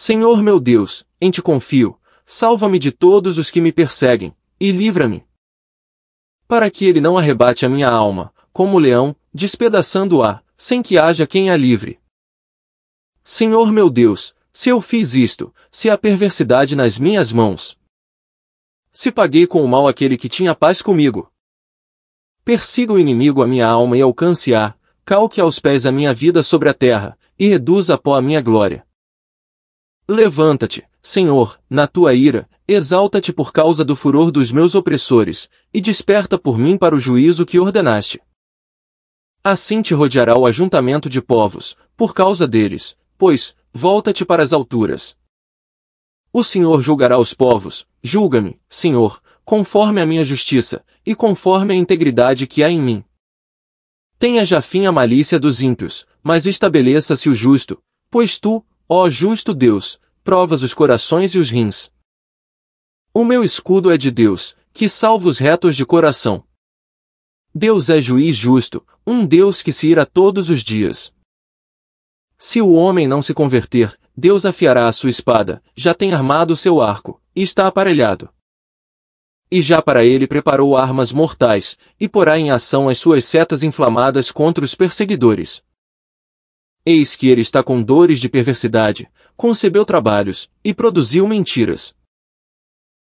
Senhor meu Deus, em ti confio, salva-me de todos os que me perseguem, e livra-me. Para que ele não arrebate a minha alma, como o leão, despedaçando-a, sem que haja quem a livre. Senhor meu Deus, se eu fiz isto, se há perversidade nas minhas mãos. Se paguei com o mal aquele que tinha paz comigo. Persiga o inimigo a minha alma e alcance-a, calque aos pés a minha vida sobre a terra, e reduza a pó a minha glória. Levanta-te, Senhor, na tua ira, exalta-te por causa do furor dos meus opressores, e desperta por mim para o juízo que ordenaste. Assim te rodeará o ajuntamento de povos, por causa deles, pois, volta-te para as alturas. O Senhor julgará os povos, julga-me, Senhor, conforme a minha justiça, e conforme a integridade que há em mim. Tenha já fim a malícia dos ímpios, mas estabeleça-se o justo, pois tu, ó justo Deus, provas os corações e os rins. O meu escudo é de Deus, que salva os retos de coração. Deus é juiz justo, um Deus que se ira todos os dias. Se o homem não se converter, Deus afiará a sua espada, já tem armado o seu arco, e está aparelhado. E já para ele preparou armas mortais, e porá em ação as suas setas inflamadas contra os perseguidores. Eis que ele está com dores de perversidade, concebeu trabalhos, e produziu mentiras.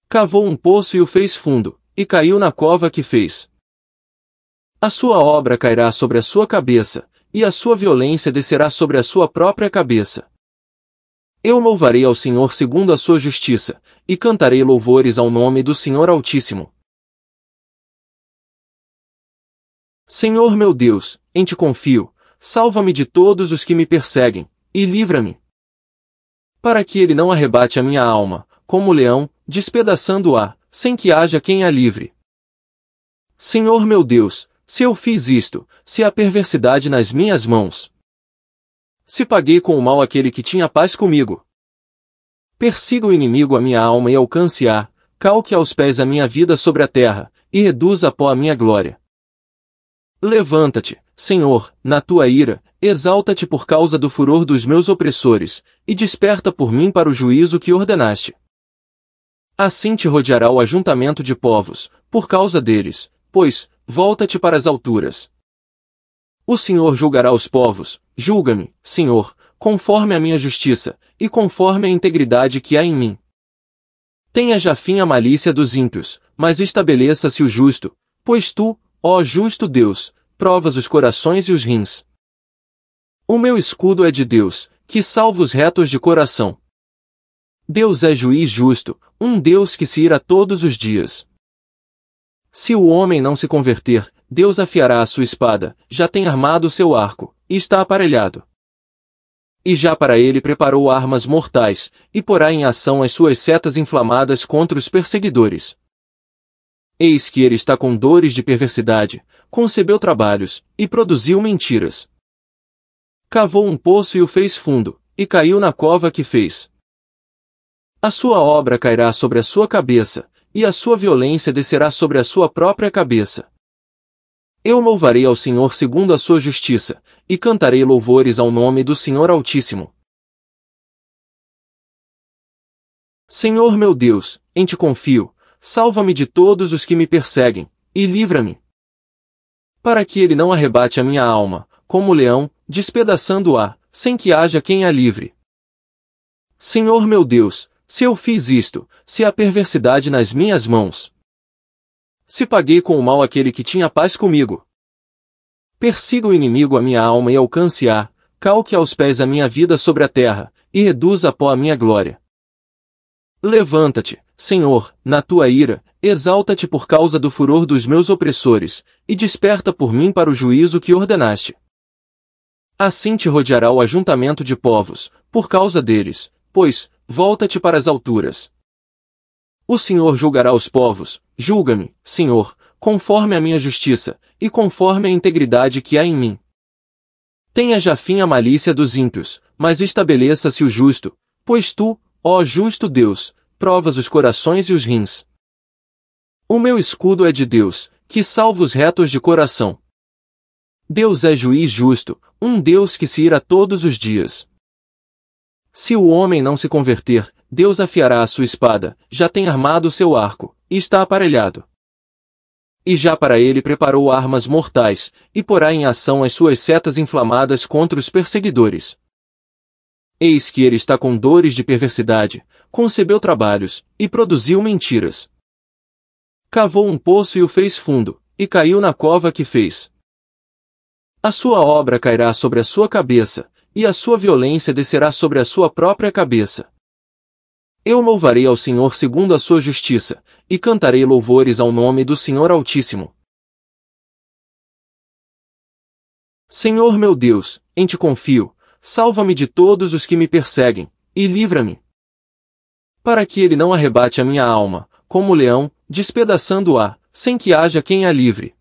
Cavou um poço e o fez fundo, e caiu na cova que fez. A sua obra cairá sobre a sua cabeça, e a sua violência descerá sobre a sua própria cabeça. Eu louvarei ao Senhor segundo a sua justiça, e cantarei louvores ao nome do Senhor Altíssimo. Senhor meu Deus, em ti confio, salva-me de todos os que me perseguem, e livra-me. Para que ele não arrebate a minha alma, como o leão, despedaçando-a, sem que haja quem a livre. Senhor meu Deus, se eu fiz isto, se há perversidade nas minhas mãos. Se paguei com o mal aquele que tinha paz comigo. Persiga o inimigo a minha alma e alcance-a, calque aos pés a minha vida sobre a terra, e reduza a pó a minha glória. Levanta-te, Senhor, na tua ira, exalta-te por causa do furor dos meus opressores, e desperta por mim para o juízo que ordenaste. Assim te rodeará o ajuntamento de povos, por causa deles, pois, volta-te para as alturas. O Senhor julgará os povos, julga-me, Senhor, conforme a minha justiça, e conforme a integridade que há em mim. Tenha já fim a malícia dos ímpios, mas estabeleça-se o justo, pois tu, ó justo Deus, provas os corações e os rins. O meu escudo é de Deus, que salva os retos de coração. Deus é juiz justo, um Deus que se ira todos os dias. Se o homem não se converter, Deus afiará a sua espada, já tem armado o seu arco, e está aparelhado. E já para ele preparou armas mortais, e porá em ação as suas setas inflamadas contra os perseguidores. Eis que ele está com dores de perversidade, concebeu trabalhos, e produziu mentiras. Cavou um poço e o fez fundo, e caiu na cova que fez. A sua obra cairá sobre a sua cabeça, e a sua violência descerá sobre a sua própria cabeça. Eu louvarei ao Senhor segundo a sua justiça, e cantarei louvores ao nome do Senhor Altíssimo. Senhor meu Deus, em ti confio, salva-me de todos os que me perseguem, e livra-me. Para que ele não arrebate a minha alma, como o leão, despedaçando-a, sem que haja quem a livre. Senhor meu Deus, se eu fiz isto, se há perversidade nas minhas mãos. Se paguei com o mal aquele que tinha paz comigo. Persiga o inimigo a minha alma e alcance-a, calque aos pés a minha vida sobre a terra, e reduza a pó a minha glória. Levanta-te, Senhor, na tua ira, exalta-te por causa do furor dos meus opressores, e desperta por mim para o juízo que ordenaste. Assim te rodeará o ajuntamento de povos, por causa deles, pois, volta-te para as alturas. O Senhor julgará os povos, julga-me, Senhor, conforme a minha justiça, e conforme a integridade que há em mim. Tenha já fim a malícia dos ímpios, mas estabeleça-se o justo, pois tu, ó justo Deus, provas os corações e os rins. O meu escudo é de Deus, que salva os retos de coração. Deus é juiz justo, um Deus que se ira todos os dias. Se o homem não se converter, Deus afiará a sua espada, já tem armado o seu arco, e está aparelhado. E já para ele preparou armas mortais, e porá em ação as suas setas inflamadas contra os perseguidores. Eis que ele está com dores de perversidade, concebeu trabalhos, e produziu mentiras. Cavou um poço e o fez fundo, e caiu na cova que fez. A sua obra cairá sobre a sua cabeça, e a sua violência descerá sobre a sua própria cabeça. Eu louvarei ao Senhor segundo a sua justiça, e cantarei louvores ao nome do Senhor Altíssimo. Senhor meu Deus, em ti confio, salva-me de todos os que me perseguem, e livra-me. Para que ele não arrebate a minha alma, como leão, despedaçando-a, sem que haja quem a livre.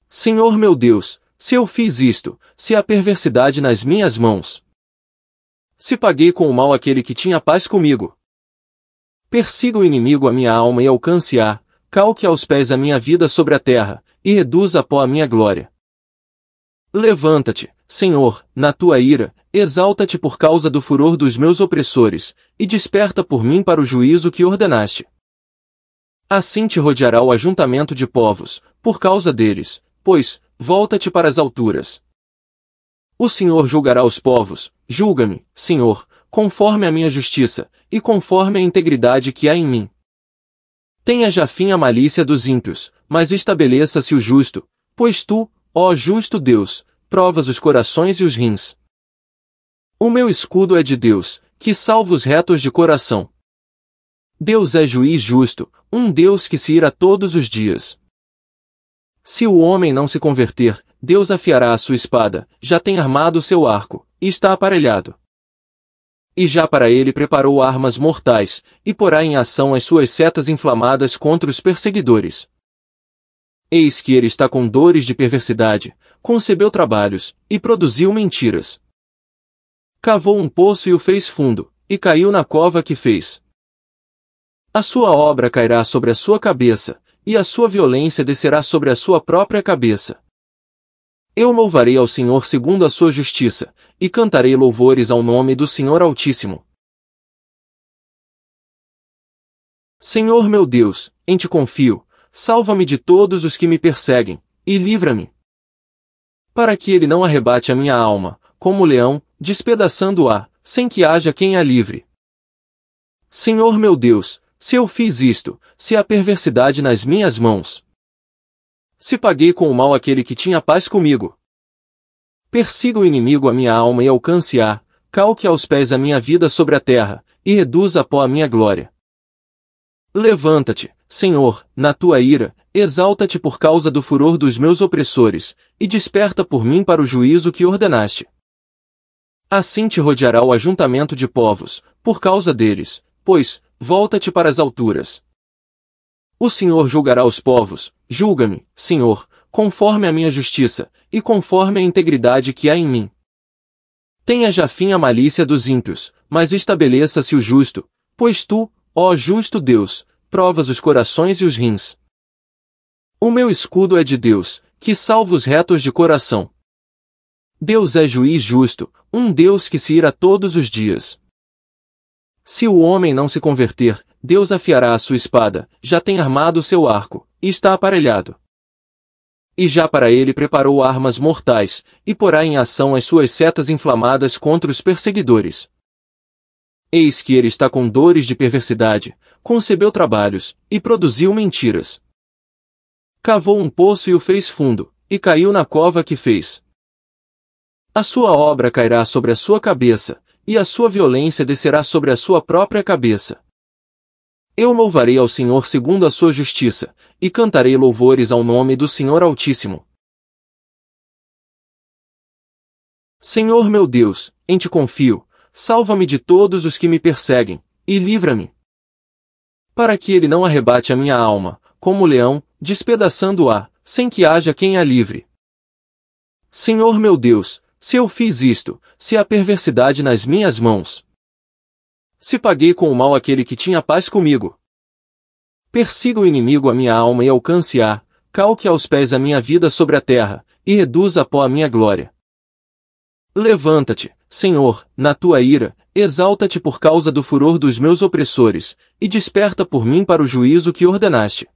Senhor meu Deus, se eu fiz isto, se há perversidade nas minhas mãos. Se paguei com o mal aquele que tinha paz comigo. Persiga o inimigo a minha alma e alcance-a, calque aos pés a minha vida sobre a terra, e reduza a pó a minha glória. Levanta-te, Senhor, na tua ira, exalta-te por causa do furor dos meus opressores, e desperta por mim para o juízo que ordenaste. Assim te rodeará o ajuntamento de povos, por causa deles, pois, volta-te para as alturas. O Senhor julgará os povos, julga-me, Senhor, conforme a minha justiça, e conforme a integridade que há em mim. Tenha já fim a malícia dos ímpios, mas estabeleça-se o justo, pois tu, ó justo Deus, provas os corações e os rins. O meu escudo é de Deus, que salva os retos de coração. Deus é juiz justo, um Deus que se ira todos os dias. Se o homem não se converter, Deus afiará a sua espada, já tem armado o seu arco, e está aparelhado. E já para ele preparou armas mortais, e porá em ação as suas setas inflamadas contra os perseguidores. Eis que ele está com dores de perversidade, concebeu trabalhos, e produziu mentiras. Cavou um poço e o fez fundo, e caiu na cova que fez. A sua obra cairá sobre a sua cabeça, e a sua violência descerá sobre a sua própria cabeça. Eu louvarei ao Senhor segundo a sua justiça, e cantarei louvores ao nome do Senhor Altíssimo. Senhor meu Deus, em ti confio, salva-me de todos os que me perseguem, e livra-me. Para que ele não arrebate a minha alma, como leão, despedaçando-a, sem que haja quem a livre. Senhor meu Deus, se eu fiz isto, se há perversidade nas minhas mãos. Se paguei com o mal aquele que tinha paz comigo. Persiga o inimigo a minha alma e alcance-a, calque aos pés a minha vida sobre a terra, e reduza a pó a minha glória. Levanta-te, Senhor, na tua ira, exalta-te por causa do furor dos meus opressores, e desperta por mim para o juízo que ordenaste. Assim te rodeará o ajuntamento de povos, por causa deles, pois, volta-te para as alturas. O Senhor julgará os povos, julga-me, Senhor, conforme a minha justiça, e conforme a integridade que há em mim. Tenha já fim a malícia dos ímpios, mas estabeleça-se o justo, pois tu, ó justo Deus, provas os corações e os rins. O meu escudo é de Deus, que salva os retos de coração. Deus é juiz justo, um Deus que se ira todos os dias. Se o homem não se converter, Deus afiará a sua espada, já tem armado o seu arco, e está aparelhado. E já para ele preparou armas mortais, e porá em ação as suas setas inflamadas contra os perseguidores. Eis que ele está com dores de perversidade, concebeu trabalhos, e produziu mentiras. Cavou um poço e o fez fundo, e caiu na cova que fez. A sua obra cairá sobre a sua cabeça, e a sua violência descerá sobre a sua própria cabeça. Eu louvarei ao Senhor segundo a sua justiça, e cantarei louvores ao nome do Senhor Altíssimo. Senhor meu Deus, em ti confio, salva-me de todos os que me perseguem, e livra-me. Para que ele não arrebate a minha alma, como leão, despedaçando-a, sem que haja quem a livre. Senhor meu Deus, se eu fiz isto, se há perversidade nas minhas mãos. Se paguei com o mal aquele que tinha paz comigo. Persiga o inimigo a minha alma e alcance-a, calque aos pés a minha vida sobre a terra, e reduza a pó a minha glória. Levanta-te, Senhor, na tua ira, exalta-te por causa do furor dos meus opressores, e desperta por mim para o juízo que ordenaste.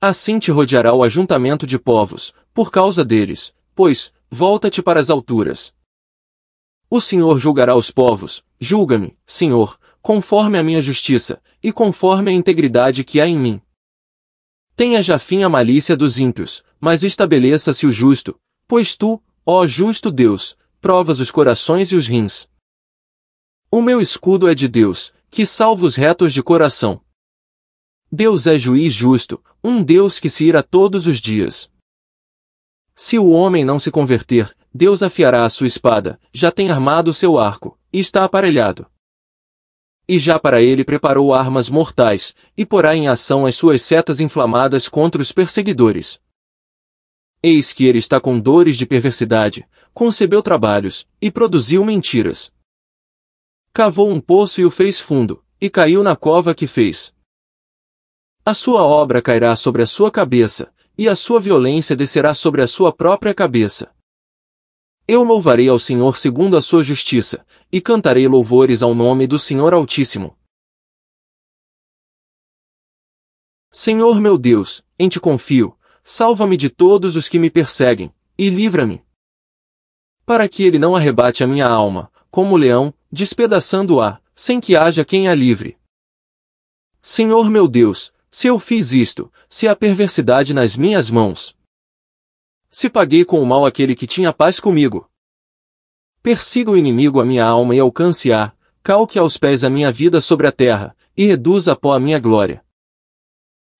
Assim te rodeará o ajuntamento de povos, por causa deles, pois, volta-te para as alturas. O Senhor julgará os povos, julga-me, Senhor, conforme a minha justiça, e conforme a integridade que há em mim. Tenha já fim a malícia dos ímpios, mas estabeleça-se o justo, pois tu, ó justo Deus, provas os corações e os rins. O meu escudo é de Deus, que salva os retos de coração. Deus é juiz justo, um Deus que se ira todos os dias. Se o homem não se converter, Deus afiará a sua espada, já tem armado o seu arco, e está aparelhado. E já para ele preparou armas mortais, e porá em ação as suas setas inflamadas contra os perseguidores. Eis que ele está com dores de perversidade, concebeu trabalhos, e produziu mentiras. Cavou um poço e o fez fundo, e caiu na cova que fez. A sua obra cairá sobre a sua cabeça, e a sua violência descerá sobre a sua própria cabeça. Eu louvarei ao Senhor segundo a sua justiça, e cantarei louvores ao nome do Senhor Altíssimo. Senhor meu Deus, em ti confio, salva-me de todos os que me perseguem, e livra-me. Para que ele não arrebate a minha alma, como o leão, despedaçando-a, sem que haja quem a livre. Senhor meu Deus, se eu fiz isto, se há perversidade nas minhas mãos. Se paguei com o mal aquele que tinha paz comigo. Persiga o inimigo a minha alma e alcance-a, calque aos pés a minha vida sobre a terra, e reduza a pó a minha glória.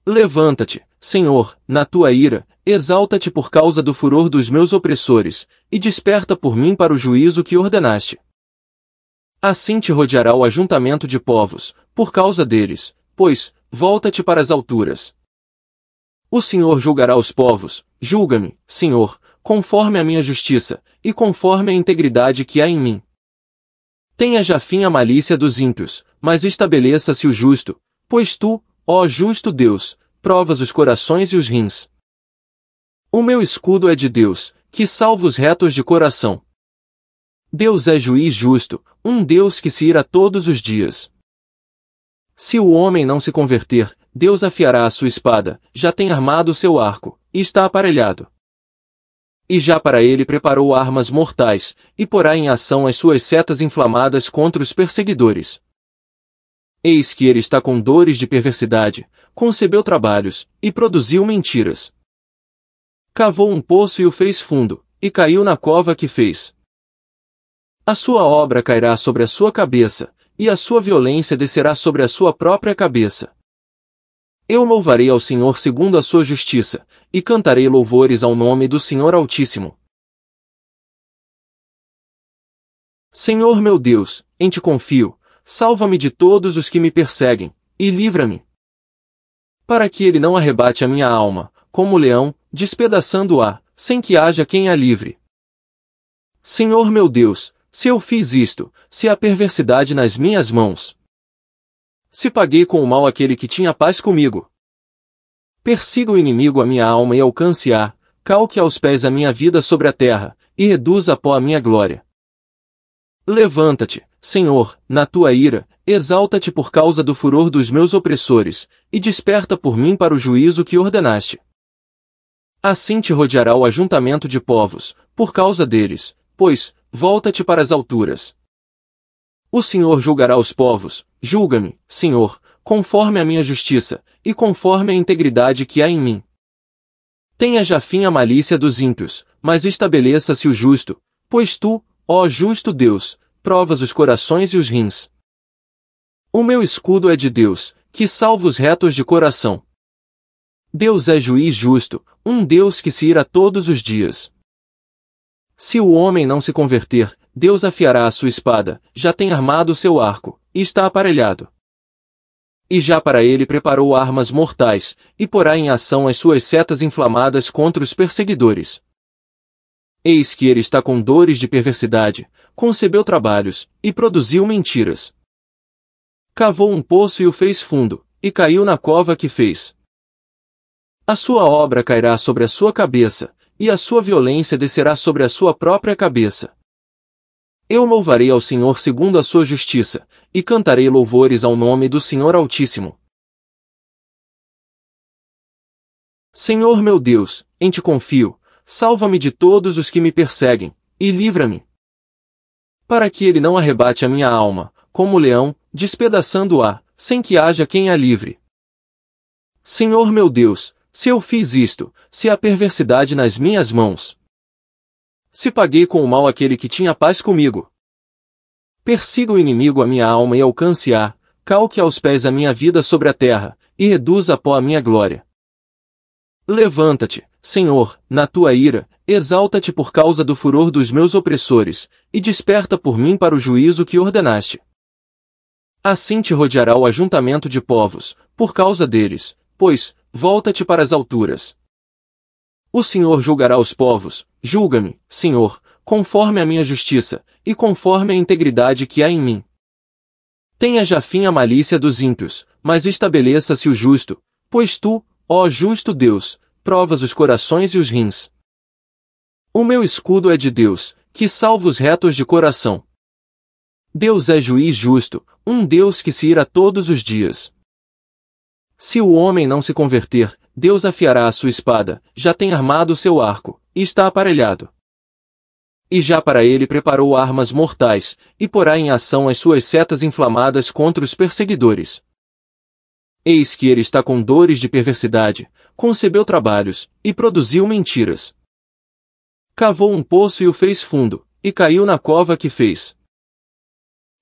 Levanta-te, Senhor, na tua ira, exalta-te por causa do furor dos meus opressores, e desperta por mim para o juízo que ordenaste. Assim te rodeará o ajuntamento de povos, por causa deles, pois, volta-te para as alturas. O Senhor julgará os povos, julga-me, Senhor, conforme a minha justiça, e conforme a integridade que há em mim. Tenha já fim a malícia dos ímpios, mas estabeleça-se o justo, pois tu, ó justo Deus, provas os corações e os rins. O meu escudo é de Deus, que salva os retos de coração. Deus é juiz justo, um Deus que se ira todos os dias. Se o homem não se converter, Deus afiará a sua espada, já tem armado o seu arco, e está aparelhado. E já para ele preparou armas mortais, e porá em ação as suas setas inflamadas contra os perseguidores. Eis que ele está com dores de perversidade, concebeu trabalhos, e produziu mentiras. Cavou um poço e o fez fundo, e caiu na cova que fez. A sua obra cairá sobre a sua cabeça, e a sua violência descerá sobre a sua própria cabeça. Eu louvarei ao Senhor segundo a sua justiça, e cantarei louvores ao nome do Senhor Altíssimo. Senhor meu Deus, em ti confio, salva-me de todos os que me perseguem, e livra-me. Para que ele não arrebate a minha alma, como o leão, despedaçando-a, sem que haja quem a livre. Senhor meu Deus, se eu fiz isto, se há perversidade nas minhas mãos. Se paguei com o mal aquele que tinha paz comigo. Persiga o inimigo a minha alma e alcance-a, calque aos pés a minha vida sobre a terra, e reduza a pó a minha glória. Levanta-te, Senhor, na tua ira, exalta-te por causa do furor dos meus opressores, e desperta por mim para o juízo que ordenaste. Assim te rodeará o ajuntamento de povos, por causa deles, pois, volta-te para as alturas. O Senhor julgará os povos, julga-me, Senhor, conforme a minha justiça, e conforme a integridade que há em mim. Tenha já fim a malícia dos ímpios, mas estabeleça-se o justo, pois tu, ó justo Deus, provas os corações e os rins. O meu escudo é de Deus, que salva os retos de coração. Deus é juiz justo, um Deus que se ira todos os dias. Se o homem não se converter, Deus afiará a sua espada, já tem armado o seu arco, e está aparelhado. E já para ele preparou armas mortais, e porá em ação as suas setas inflamadas contra os perseguidores. Eis que ele está com dores de perversidade, concebeu trabalhos, e produziu mentiras. Cavou um poço e o fez fundo, e caiu na cova que fez. A sua obra cairá sobre a sua cabeça, e a sua violência descerá sobre a sua própria cabeça. Eu louvarei ao Senhor segundo a sua justiça, e cantarei louvores ao nome do Senhor Altíssimo. Senhor meu Deus, em ti confio, salva-me de todos os que me perseguem, e livra-me. Para que ele não arrebate a minha alma, como leão, despedaçando-a, sem que haja quem a livre. Senhor meu Deus, se eu fiz isto, se há perversidade nas minhas mãos. Se paguei com o mal aquele que tinha paz comigo. Persiga o inimigo a minha alma e alcance-a, calque aos pés a minha vida sobre a terra, e reduza a pó a minha glória. Levanta-te, Senhor, na tua ira, exalta-te por causa do furor dos meus opressores, e desperta por mim para o juízo que ordenaste. Assim te rodeará o ajuntamento de povos, por causa deles, pois, volta-te para as alturas. O Senhor julgará os povos, julga-me, Senhor, conforme a minha justiça, e conforme a integridade que há em mim. Tenha já fim a malícia dos ímpios, mas estabeleça-se o justo, pois tu, ó justo Deus, provas os corações e os rins. O meu escudo é de Deus, que salva os retos de coração. Deus é juiz justo, um Deus que se ira todos os dias. Se o homem não se converter, Deus afiará a sua espada, já tem armado o seu arco, e está aparelhado. E já para ele preparou armas mortais, e porá em ação as suas setas inflamadas contra os perseguidores. Eis que ele está com dores de perversidade, concebeu trabalhos, e produziu mentiras. Cavou um poço e o fez fundo, e caiu na cova que fez.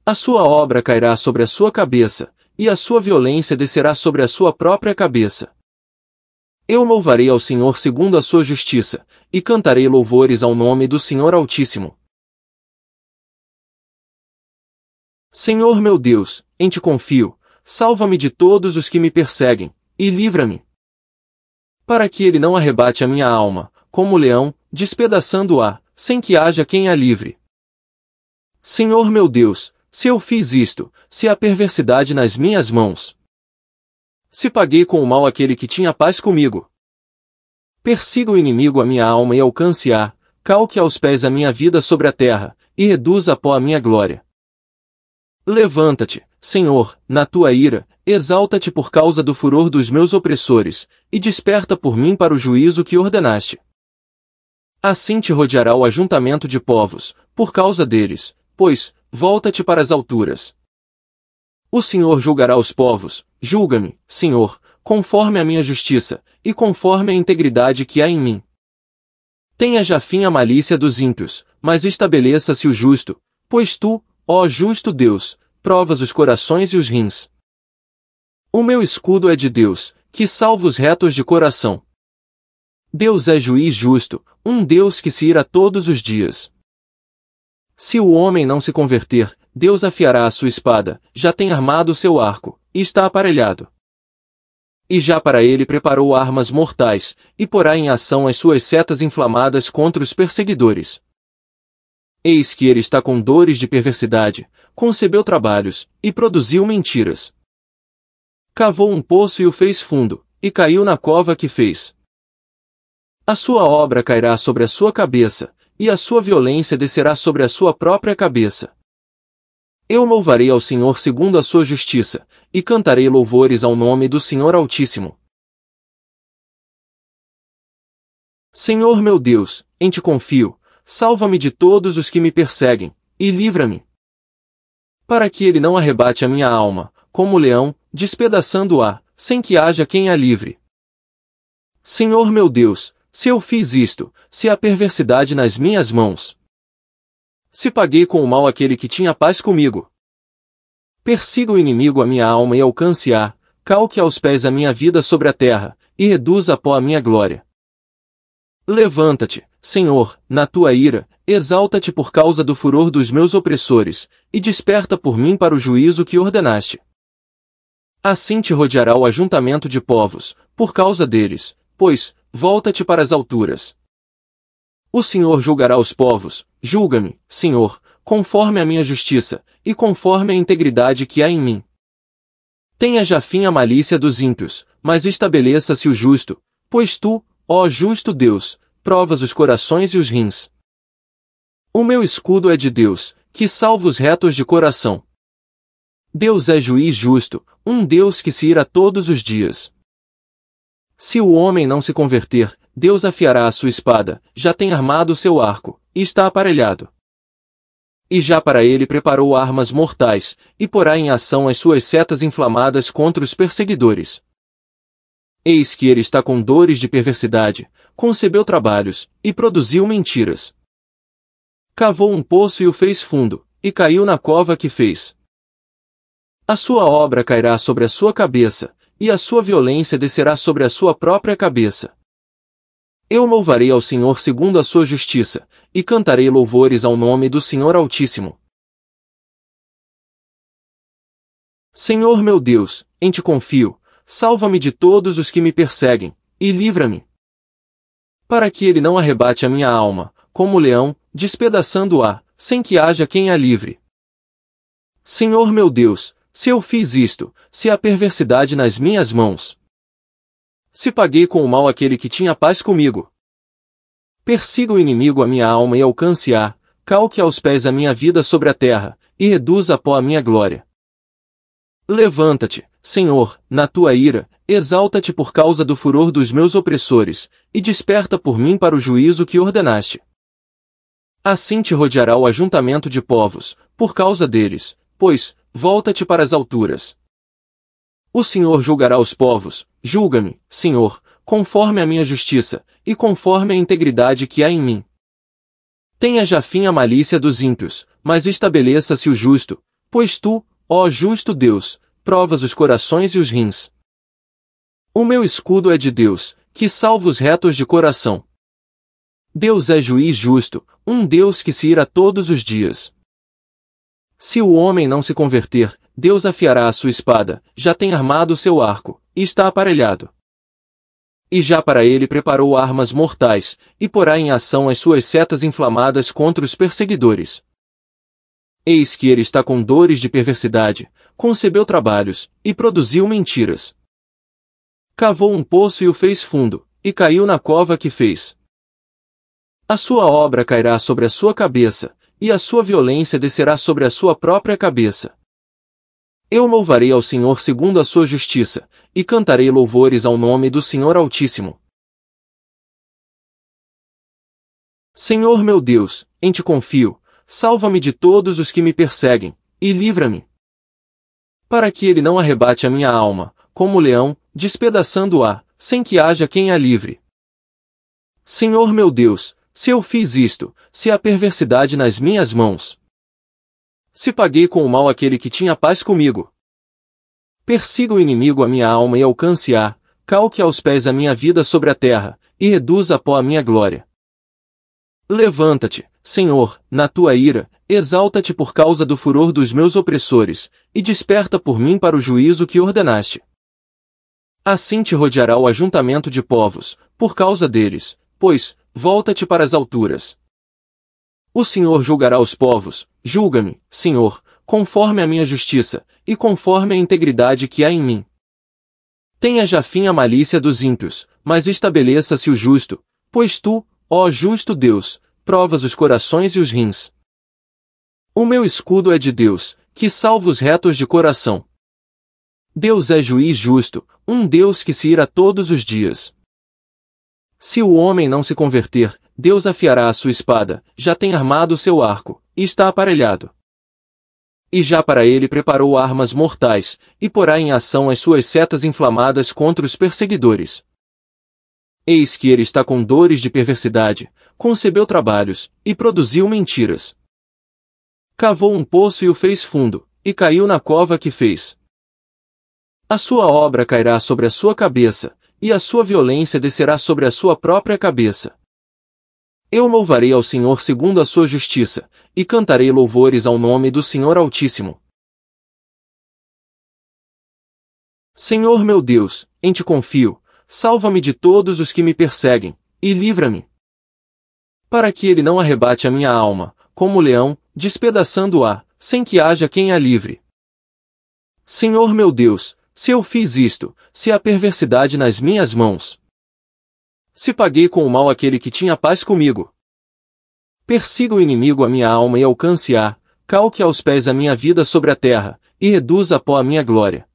A sua obra cairá sobre a sua cabeça, e a sua violência descerá sobre a sua própria cabeça. Eu louvarei ao Senhor segundo a sua justiça, e cantarei louvores ao nome do Senhor Altíssimo. Senhor meu Deus, em ti confio, salva-me de todos os que me perseguem, e livra-me. Para que ele não arrebate a minha alma, como leão, despedaçando-a, sem que haja quem a livre. Senhor meu Deus, se eu fiz isto, se há perversidade nas minhas mãos. Se paguei com o mal aquele que tinha paz comigo. Persiga o inimigo a minha alma e alcance-a, calque aos pés a minha vida sobre a terra, e reduza a pó a minha glória. Levanta-te, Senhor, na tua ira, exalta-te por causa do furor dos meus opressores, e desperta por mim para o juízo que ordenaste. Assim te rodeará o ajuntamento de povos, por causa deles, pois, volta-te para as alturas. O Senhor julgará os povos, julga-me, Senhor, conforme a minha justiça, e conforme a integridade que há em mim. Tenha já fim a malícia dos ímpios, mas estabeleça-se o justo, pois tu, ó justo Deus, provas os corações e os rins. O meu escudo é de Deus, que salva os retos de coração. Deus é juiz justo, um Deus que se ira todos os dias. Se o homem não se converter, Deus afiará a sua espada, já tem armado o seu arco, e está aparelhado. E já para ele preparou armas mortais, e porá em ação as suas setas inflamadas contra os perseguidores. Eis que ele está com dores de perversidade, concebeu trabalhos, e produziu mentiras. Cavou um poço e o fez fundo, e caiu na cova que fez. A sua obra cairá sobre a sua cabeça, e a sua violência descerá sobre a sua própria cabeça. Eu louvarei ao Senhor segundo a sua justiça, e cantarei louvores ao nome do Senhor Altíssimo. Senhor meu Deus, em ti confio, salva-me de todos os que me perseguem, e livra-me. Para que ele não arrebate a minha alma, como leão, despedaçando-a, sem que haja quem a livre. Senhor meu Deus, se eu fiz isto, se há perversidade nas minhas mãos. Se paguei com o mal aquele que tinha paz comigo. Persiga o inimigo a minha alma e alcance-a, calque aos pés a minha vida sobre a terra, e reduza a pó a minha glória. Levanta-te, Senhor, na tua ira, exalta-te por causa do furor dos meus opressores, e desperta por mim para o juízo que ordenaste. Assim te rodeará o ajuntamento de povos, por causa deles, pois, volta-te para as alturas. O Senhor julgará os povos, julga-me, Senhor, conforme a minha justiça, e conforme a integridade que há em mim. Tenha já fim a malícia dos ímpios, mas estabeleça-se o justo, pois tu, ó justo Deus, provas os corações e os rins. O meu escudo é de Deus, que salva os retos de coração. Deus é juiz justo, um Deus que se ira todos os dias. Se o homem não se converter, Deus afiará a sua espada, já tem armado o seu arco, e está aparelhado. E já para ele preparou armas mortais, e porá em ação as suas setas inflamadas contra os perseguidores. Eis que ele está com dores de perversidade, concebeu trabalhos, e produziu mentiras. Cavou um poço e o fez fundo, e caiu na cova que fez. A sua obra cairá sobre a sua cabeça, e a sua violência descerá sobre a sua própria cabeça. Eu louvarei ao Senhor segundo a sua justiça, e cantarei louvores ao nome do Senhor Altíssimo. Senhor meu Deus, em ti confio, salva-me de todos os que me perseguem, e livra-me. Para que ele não arrebate a minha alma, como o leão, despedaçando-a, sem que haja quem a livre. Senhor meu Deus, se eu fiz isto, se há perversidade nas minhas mãos. Se paguei com o mal aquele que tinha paz comigo. Persiga o inimigo a minha alma e alcance-a, calque aos pés a minha vida sobre a terra, e reduza a pó a minha glória. Levanta-te, Senhor, na tua ira, exalta-te por causa do furor dos meus opressores, e desperta por mim para o juízo que ordenaste. Assim te rodeará o ajuntamento de povos, por causa deles, pois, volta-te para as alturas. O Senhor julgará os povos, julga-me, Senhor, conforme a minha justiça, e conforme a integridade que há em mim. Tenha já fim a malícia dos ímpios, mas estabeleça-se o justo, pois tu, ó justo Deus, provas os corações e os rins. O meu escudo é de Deus, que salva os retos de coração. Deus é juiz justo, um Deus que se ira todos os dias. Se o homem não se converter, Deus afiará a sua espada, já tem armado o seu arco, e está aparelhado. E já para ele preparou armas mortais, e porá em ação as suas setas inflamadas contra os perseguidores. Eis que ele está com dores de perversidade, concebeu trabalhos, e produziu mentiras. Cavou um poço e o fez fundo, e caiu na cova que fez. A sua obra cairá sobre a sua cabeça, e a sua violência descerá sobre a sua própria cabeça. Eu louvarei ao Senhor segundo a sua justiça, e cantarei louvores ao nome do Senhor Altíssimo. Senhor meu Deus, em ti confio, salva-me de todos os que me perseguem, e livra-me. Para que ele não arrebate a minha alma, como o leão, despedaçando-a, sem que haja quem a livre. Senhor meu Deus, se eu fiz isto, se há perversidade nas minhas mãos. Se paguei com o mal aquele que tinha paz comigo. Persiga o inimigo a minha alma e alcance-a, calque aos pés a minha vida sobre a terra, e reduza a pó a minha glória. Levanta-te, Senhor, na tua ira, exalta-te por causa do furor dos meus opressores, e desperta por mim para o juízo que ordenaste. Assim te rodeará o ajuntamento de povos, por causa deles, pois, volta-te para as alturas. O Senhor julgará os povos, julga-me, Senhor, conforme a minha justiça, e conforme a integridade que há em mim. Tenha já fim a malícia dos ímpios, mas estabeleça-se o justo, pois tu, ó justo Deus, provas os corações e os rins. O meu escudo é de Deus, que salva os retos de coração. Deus é juiz justo, um Deus que se ira todos os dias. Se o homem não se converter, Deus afiará a sua espada, já tem armado o seu arco, e está aparelhado. E já para ele preparou armas mortais, e porá em ação as suas setas inflamadas contra os perseguidores. Eis que ele está com dores de perversidade, concebeu trabalhos, e produziu mentiras. Cavou um poço e o fez fundo, e caiu na cova que fez. A sua obra cairá sobre a sua cabeça, e a sua violência descerá sobre a sua própria cabeça. Eu louvarei ao Senhor segundo a sua justiça, e cantarei louvores ao nome do Senhor Altíssimo. Senhor meu Deus, em ti confio, salva-me de todos os que me perseguem, e livra-me. Para que ele não arrebate a minha alma, como o leão, despedaçando-a, sem que haja quem a livre. Senhor meu Deus, se eu fiz isto, se há perversidade nas minhas mãos. Se paguei com o mal aquele que tinha paz comigo. Persiga o inimigo a minha alma e alcance-a, calque aos pés a minha vida sobre a terra, e reduza a pó a minha glória.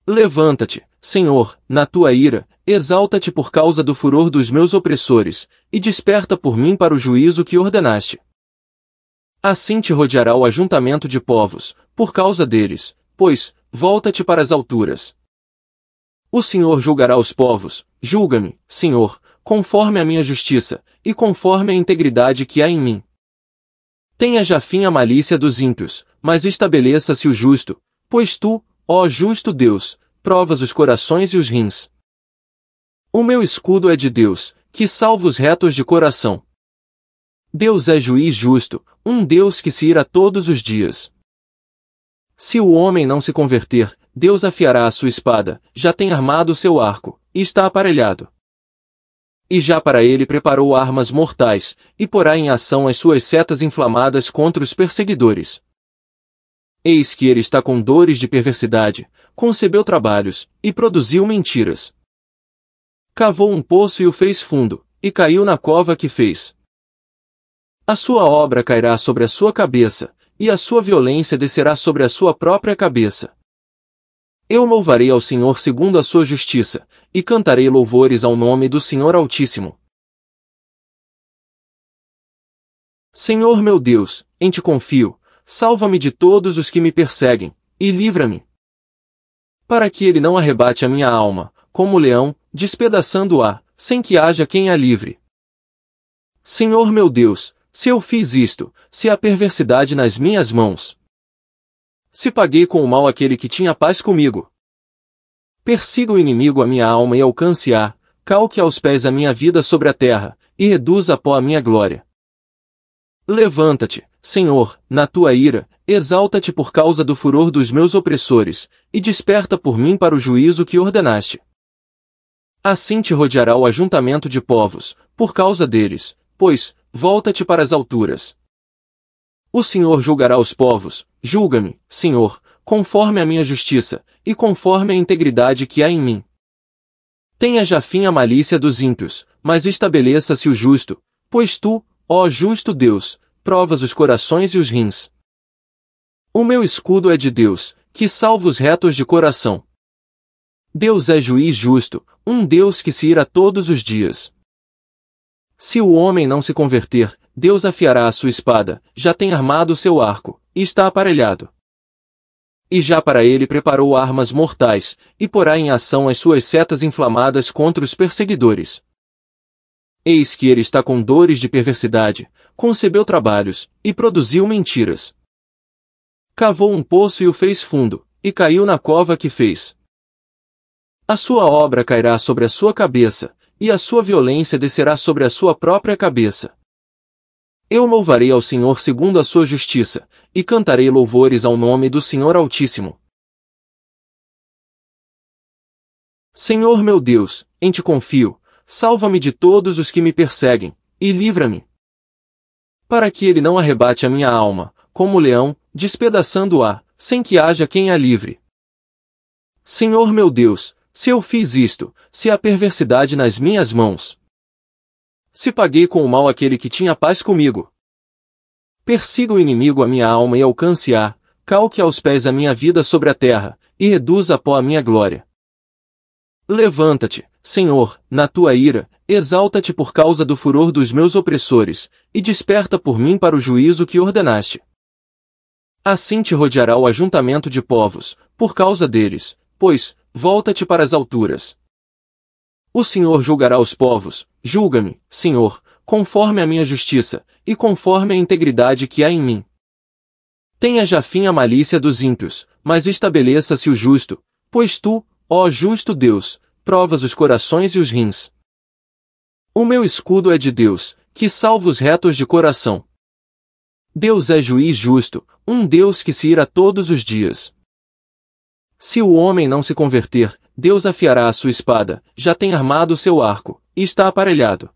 Levanta-te, Senhor, na tua ira, exalta-te por causa do furor dos meus opressores, e desperta por mim para o juízo que ordenaste. Assim te rodeará o ajuntamento de povos, por causa deles, pois, volta-te para as alturas. O Senhor julgará os povos, julga-me, Senhor, conforme a minha justiça, e conforme a integridade que há em mim. Tenha já fim a malícia dos ímpios, mas estabeleça-se o justo, pois tu, ó justo Deus, provas os corações e os rins. O meu escudo é de Deus, que salva os retos de coração. Deus é juiz justo, um Deus que se ira todos os dias. Se o homem não se converter, Deus afiará a sua espada, já tem armado o seu arco, e está aparelhado. E já para ele preparou armas mortais, e porá em ação as suas setas inflamadas contra os perseguidores. Eis que ele está com dores de perversidade, concebeu trabalhos, e produziu mentiras. Cavou um poço e o fez fundo, e caiu na cova que fez. A sua obra cairá sobre a sua cabeça, e a sua violência descerá sobre a sua própria cabeça. Eu louvarei ao Senhor segundo a sua justiça, e cantarei louvores ao nome do Senhor Altíssimo. Senhor meu Deus, em ti confio, salva-me de todos os que me perseguem, e livra-me. Para que ele não arrebate a minha alma, como leão, despedaçando-a, sem que haja quem a livre. Senhor meu Deus, se eu fiz isto, se há perversidade nas minhas mãos. Se paguei com o mal aquele que tinha paz comigo. Persiga o inimigo a minha alma e alcance-a, calque aos pés a minha vida sobre a terra, e reduza a pó a minha glória. Levanta-te, Senhor, na tua ira, exalta-te por causa do furor dos meus opressores, e desperta por mim para o juízo que ordenaste. Assim te rodeará o ajuntamento de povos, por causa deles, pois, volta-te para as alturas. O Senhor julgará os povos, julga-me, Senhor, conforme a minha justiça, e conforme a integridade que há em mim. Tenha já fim a malícia dos ímpios, mas estabeleça-se o justo, pois tu, ó justo Deus, provas os corações e os rins. O meu escudo é de Deus, que salva os retos de coração. Deus é juiz justo, um Deus que se ira todos os dias. Se o homem não se converter, Deus afiará a sua espada, já tem armado o seu arco, e está aparelhado. E já para ele preparou armas mortais, e porá em ação as suas setas inflamadas contra os perseguidores. Eis que ele está com dores de perversidade, concebeu trabalhos, e produziu mentiras. Cavou um poço e o fez fundo, e caiu na cova que fez. A sua obra cairá sobre a sua cabeça, e a sua violência descerá sobre a sua própria cabeça. Eu louvarei ao Senhor segundo a sua justiça, e cantarei louvores ao nome do Senhor Altíssimo. Senhor meu Deus, em ti confio, salva-me de todos os que me perseguem, e livra-me. Para que ele não arrebate a minha alma, como leão, despedaçando-a, sem que haja quem a livre. Senhor meu Deus, se eu fiz isto, se há perversidade nas minhas mãos. Se paguei com o mal aquele que tinha paz comigo. Persiga o inimigo a minha alma e alcance-a, calque aos pés a minha vida sobre a terra, e reduza a pó a minha glória. Levanta-te, Senhor, na tua ira, exalta-te por causa do furor dos meus opressores, e desperta por mim para o juízo que ordenaste. Assim te rodeará o ajuntamento de povos, por causa deles, pois, volta-te para as alturas. O Senhor julgará os povos, julga-me, Senhor, conforme a minha justiça, e conforme a integridade que há em mim. Tenha já fim a malícia dos ímpios, mas estabeleça-se o justo, pois tu, ó justo Deus, provas os corações e os rins. O meu escudo é de Deus, que salva os retos de coração. Deus é juiz justo, um Deus que se ira todos os dias. Se o homem não se converter, Deus afiará a sua espada, já tem armado o seu arco, e está aparelhado.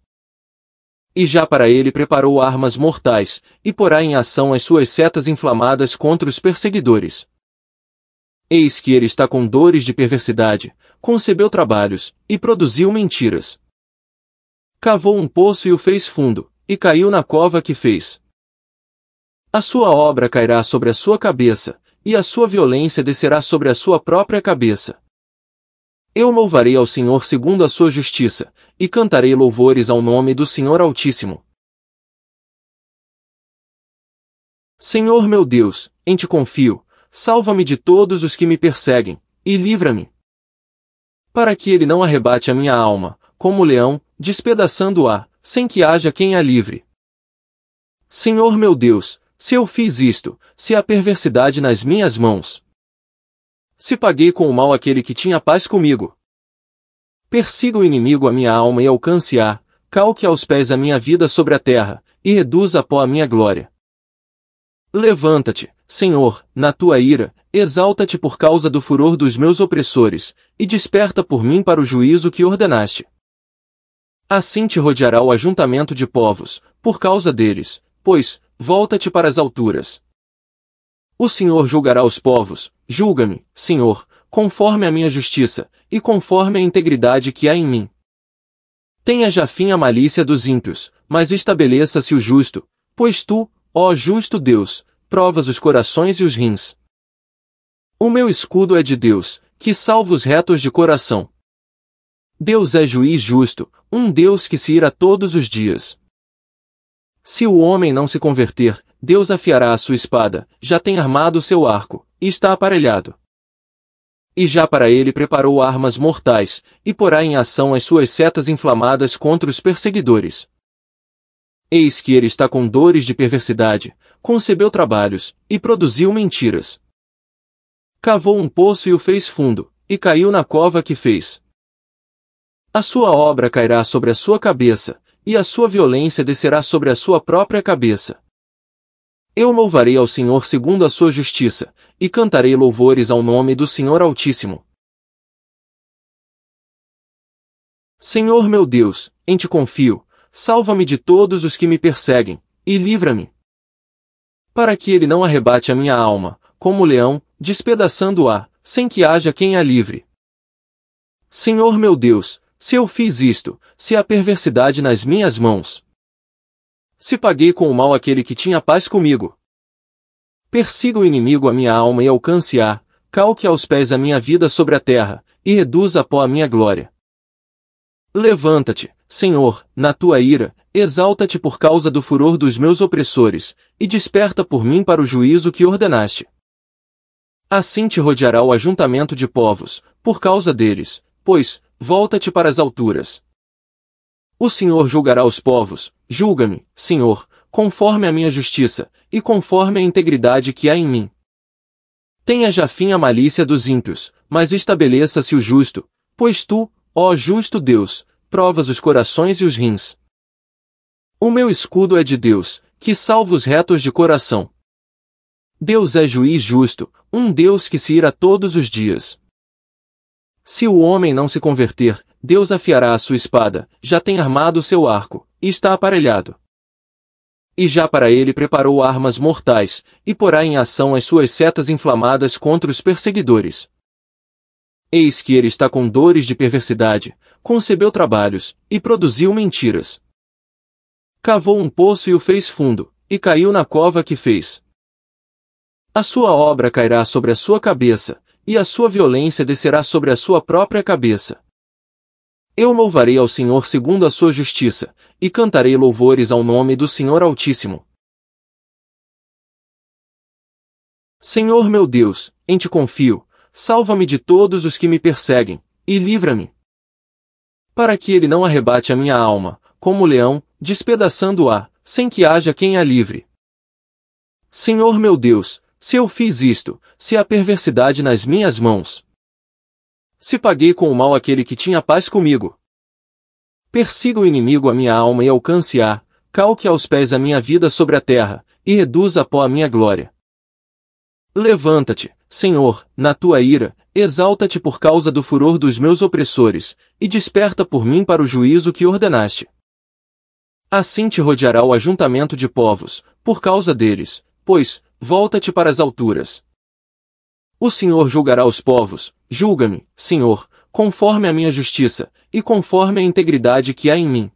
E já para ele preparou armas mortais, e porá em ação as suas setas inflamadas contra os perseguidores. Eis que ele está com dores de perversidade, concebeu trabalhos, e produziu mentiras. Cavou um poço e o fez fundo, e caiu na cova que fez. A sua obra cairá sobre a sua cabeça, e a sua violência descerá sobre a sua própria cabeça. Eu louvarei ao Senhor segundo a sua justiça, e cantarei louvores ao nome do Senhor Altíssimo. Senhor meu Deus, em ti confio, salva-me de todos os que me perseguem, e livra-me. Para que ele não arrebate a minha alma, como leão, despedaçando-a, sem que haja quem a livre. Senhor meu Deus, se eu fiz isto, se há perversidade nas minhas mãos. Se paguei com o mal aquele que tinha paz comigo. Persiga o inimigo a minha alma e alcance-a, calque aos pés a minha vida sobre a terra, e reduza a pó a minha glória. Levanta-te, Senhor, na tua ira, exalta-te por causa do furor dos meus opressores, e desperta por mim para o juízo que ordenaste. Assim te rodeará o ajuntamento de povos, por causa deles, pois, volta-te para as alturas. O Senhor julgará os povos, julga-me, Senhor, conforme a minha justiça, e conforme a integridade que há em mim. Tenha já fim a malícia dos ímpios, mas estabeleça-se o justo, pois tu, ó justo Deus, provas os corações e os rins. O meu escudo é de Deus, que salva os retos de coração. Deus é juiz justo, um Deus que se ira todos os dias. Se o homem não se converter, Deus afiará a sua espada, já tem armado o seu arco, e está aparelhado. E já para ele preparou armas mortais, e porá em ação as suas setas inflamadas contra os perseguidores. Eis que ele está com dores de perversidade, concebeu trabalhos, e produziu mentiras. Cavou um poço e o fez fundo, e caiu na cova que fez. A sua obra cairá sobre a sua cabeça, e a sua violência descerá sobre a sua própria cabeça. Eu louvarei ao Senhor segundo a sua justiça, e cantarei louvores ao nome do Senhor Altíssimo. Senhor meu Deus, em ti confio, salva-me de todos os que me perseguem, e livra-me. Para que ele não arrebate a minha alma, como leão, despedaçando-a, sem que haja quem a livre. Senhor meu Deus, se eu fiz isto, se há perversidade nas minhas mãos. Se paguei com o mal aquele que tinha paz comigo. Persiga o inimigo a minha alma e alcance-a, calque aos pés a minha vida sobre a terra, e reduza a pó a minha glória. Levanta-te, Senhor, na tua ira, exalta-te por causa do furor dos meus opressores, e desperta por mim para o juízo que ordenaste. Assim te rodeará o ajuntamento de povos, por causa deles, pois, volta-te para as alturas. O Senhor julgará os povos, julga-me, Senhor, conforme a minha justiça, e conforme a integridade que há em mim. Tenha já fim a malícia dos ímpios, mas estabeleça-se o justo, pois tu, ó justo Deus, provas os corações e os rins. O meu escudo é de Deus, que salva os retos de coração. Deus é juiz justo, um Deus que se ira todos os dias. Se o homem não se converter, Deus afiará a sua espada, já tem armado o seu arco, e está aparelhado. E já para ele preparou armas mortais, e porá em ação as suas setas inflamadas contra os perseguidores. Eis que ele está com dores de perversidade, concebeu trabalhos, e produziu mentiras. Cavou um poço e o fez fundo, e caiu na cova que fez. A sua obra cairá sobre a sua cabeça, e a sua violência descerá sobre a sua própria cabeça. Eu louvarei ao Senhor segundo a sua justiça, e cantarei louvores ao nome do Senhor Altíssimo. Senhor meu Deus, em ti confio, salva-me de todos os que me perseguem, e livra-me. Para que ele não arrebate a minha alma, como leão, despedaçando-a, sem que haja quem a livre. Senhor meu Deus, se eu fiz isto, se há perversidade nas minhas mãos. Se paguei com o mal aquele que tinha paz comigo. Persiga o inimigo a minha alma e alcance-a, calque aos pés a minha vida sobre a terra, e reduza a pó a minha glória. Levanta-te, Senhor, na tua ira, exalta-te por causa do furor dos meus opressores, e desperta por mim para o juízo que ordenaste. Assim te rodeará o ajuntamento de povos, por causa deles, pois, volta-te para as alturas. O Senhor julgará os povos, julga-me, Senhor, conforme a minha justiça, e conforme a integridade que há em mim.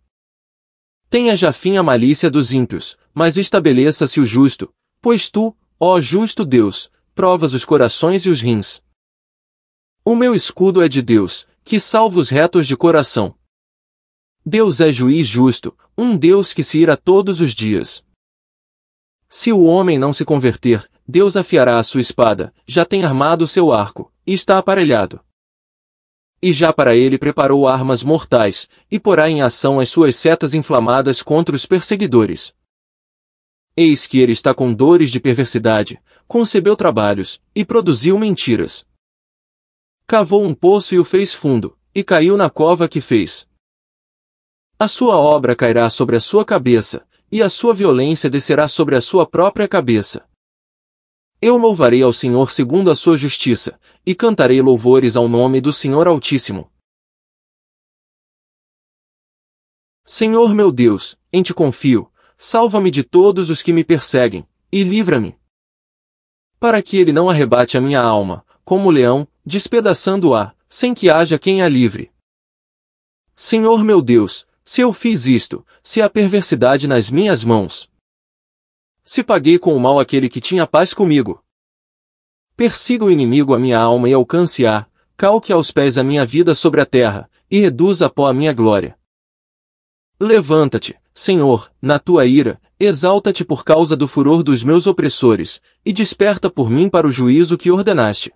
Tenha já fim a malícia dos ímpios, mas estabeleça-se o justo, pois tu, ó justo Deus, provas os corações e os rins. O meu escudo é de Deus, que salva os retos de coração. Deus é juiz justo, um Deus que se ira todos os dias. Se o homem não se converter, Deus afiará a sua espada, já tem armado o seu arco, e está aparelhado. E já para ele preparou armas mortais, e porá em ação as suas setas inflamadas contra os perseguidores. Eis que ele está com dores de perversidade, concebeu trabalhos, e produziu mentiras. Cavou um poço e o fez fundo, e caiu na cova que fez. A sua obra cairá sobre a sua cabeça, e a sua violência descerá sobre a sua própria cabeça. Eu louvarei ao Senhor segundo a sua justiça, e cantarei louvores ao nome do Senhor Altíssimo. Senhor meu Deus, em ti confio, salva-me de todos os que me perseguem, e livra-me. Para que ele não arrebate a minha alma, como leão, despedaçando-a, sem que haja quem a livre. Senhor meu Deus, se eu fiz isto, se há perversidade nas minhas mãos. Se paguei com o mal aquele que tinha paz comigo. Persiga o inimigo a minha alma e alcance-a, calque aos pés a minha vida sobre a terra, e reduza a pó a minha glória. Levanta-te, Senhor, na tua ira, exalta-te por causa do furor dos meus opressores, e desperta por mim para o juízo que ordenaste.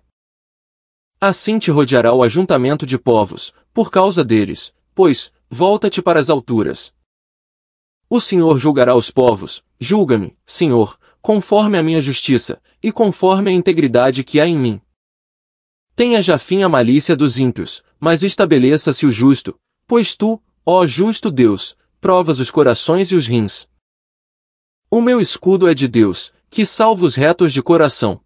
Assim te rodeará o ajuntamento de povos, por causa deles, pois, volta-te para as alturas. O Senhor julgará os povos, julga-me, Senhor, conforme a minha justiça, e conforme a integridade que há em mim. Tenha já fim a malícia dos ímpios, mas estabeleça-se o justo, pois tu, ó justo Deus, provas os corações e os rins. O meu escudo é de Deus, que salva os retos de coração.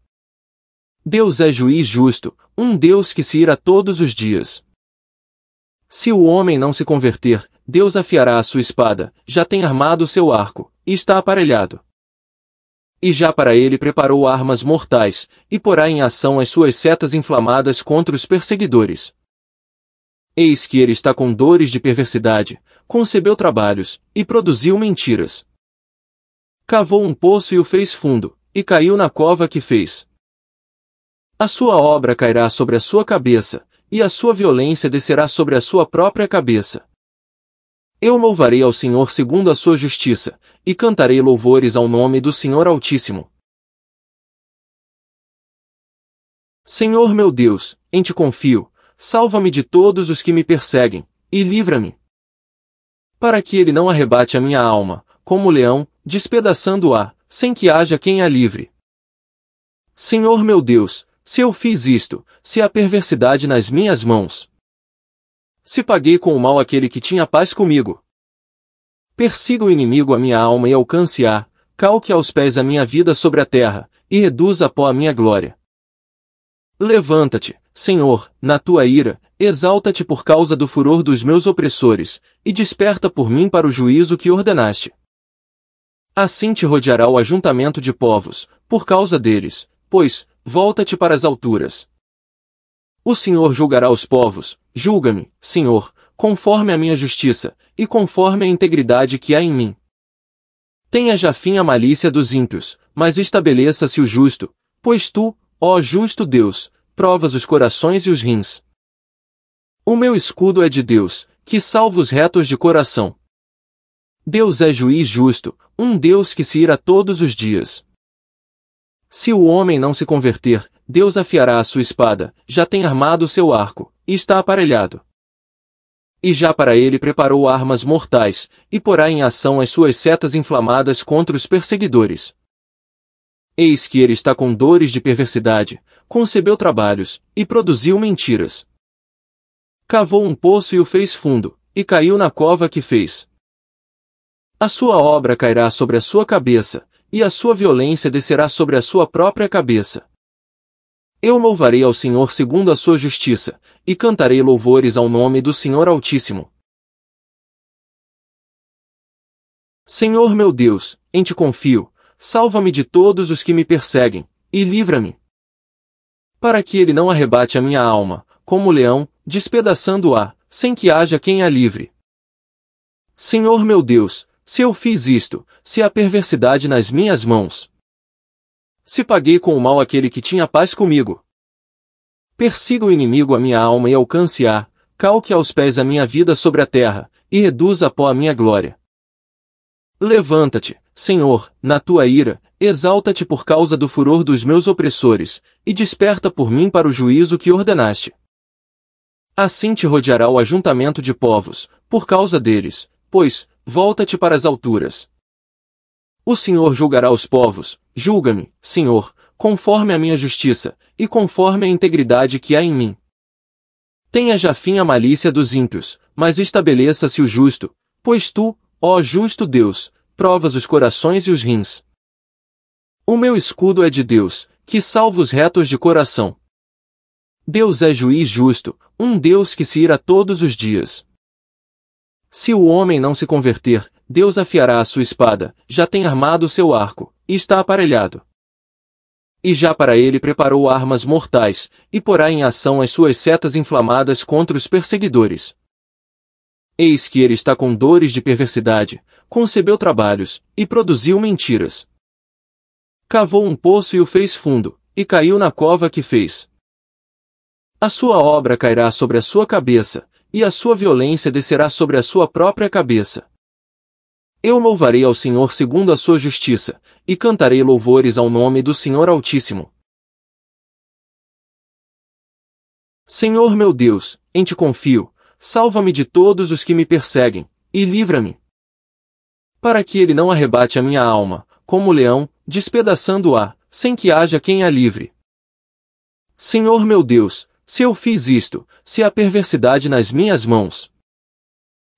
Deus é juiz justo, um Deus que se ira todos os dias. Se o homem não se converter, Deus afiará a sua espada, já tem armado o seu arco, e está aparelhado. E já para ele preparou armas mortais, e porá em ação as suas setas inflamadas contra os perseguidores. Eis que ele está com dores de perversidade, concebeu trabalhos, e produziu mentiras. Cavou um poço e o fez fundo, e caiu na cova que fez. A sua obra cairá sobre a sua cabeça, e a sua violência descerá sobre a sua própria cabeça. Eu louvarei ao Senhor segundo a sua justiça, e cantarei louvores ao nome do Senhor Altíssimo. Senhor meu Deus, em ti confio, salva-me de todos os que me perseguem, e livra-me. Para que ele não arrebate a minha alma, como leão, despedaçando-a, sem que haja quem a livre. Senhor meu Deus, se eu fiz isto, se há perversidade nas minhas mãos. Se paguei com o mal aquele que tinha paz comigo. Persiga o inimigo a minha alma e alcance-a, calque aos pés a minha vida sobre a terra, e reduza a pó a minha glória. Levanta-te, Senhor, na tua ira, exalta-te por causa do furor dos meus opressores, e desperta por mim para o juízo que ordenaste. Assim te rodeará o ajuntamento de povos, por causa deles, pois, volta-te para as alturas. O Senhor julgará os povos, julga-me, Senhor, conforme a minha justiça, e conforme a integridade que há em mim. Tenha já fim a malícia dos ímpios, mas estabeleça-se o justo, pois tu, ó justo Deus, provas os corações e os rins. O meu escudo é de Deus, que salva os retos de coração. Deus é juiz justo, um Deus que se ira todos os dias. Se o homem não se converter, Deus afiará a sua espada, já tem armado o seu arco, e está aparelhado. E já para ele preparou armas mortais, e porá em ação as suas setas inflamadas contra os perseguidores. Eis que ele está com dores de perversidade, concebeu trabalhos, e produziu mentiras. Cavou um poço e o fez fundo, e caiu na cova que fez. A sua obra cairá sobre a sua cabeça, e a sua violência descerá sobre a sua própria cabeça. Eu louvarei ao Senhor segundo a sua justiça, e cantarei louvores ao nome do Senhor Altíssimo. Senhor meu Deus, em ti confio, salva-me de todos os que me perseguem, e livra-me. Para que ele não arrebate a minha alma, como leão, despedaçando-a, sem que haja quem a livre. Senhor meu Deus, se eu fiz isto, se há perversidade nas minhas mãos. Se paguei com o mal aquele que tinha paz comigo. Persiga o inimigo a minha alma e alcance-a, calque aos pés a minha vida sobre a terra, e reduza a pó a minha glória. Levanta-te, Senhor, na tua ira, exalta-te por causa do furor dos meus opressores, e desperta por mim para o juízo que ordenaste. Assim te rodeará o ajuntamento de povos, por causa deles, pois, volta-te para as alturas. O Senhor julgará os povos, julga-me, Senhor, conforme a minha justiça, e conforme a integridade que há em mim. Tenha já fim a malícia dos ímpios, mas estabeleça-se o justo, pois tu, ó justo Deus, provas os corações e os rins. O meu escudo é de Deus, que salva os retos de coração. Deus é juiz justo, um Deus que se ira todos os dias. Se o homem não se converter, Deus afiará a sua espada, já tem armado o seu arco, e está aparelhado. E já para ele preparou armas mortais, e porá em ação as suas setas inflamadas contra os perseguidores. Eis que ele está com dores de perversidade, concebeu trabalhos, e produziu mentiras. Cavou um poço e o fez fundo, e caiu na cova que fez. A sua obra cairá sobre a sua cabeça, e a sua violência descerá sobre a sua própria cabeça. Eu louvarei ao Senhor segundo a sua justiça, e cantarei louvores ao nome do Senhor Altíssimo. Senhor meu Deus, em ti confio, salva-me de todos os que me perseguem, e livra-me. Para que ele não arrebate a minha alma, como o leão, despedaçando-a, sem que haja quem a livre. Senhor meu Deus, se eu fiz isto, se há perversidade nas minhas mãos.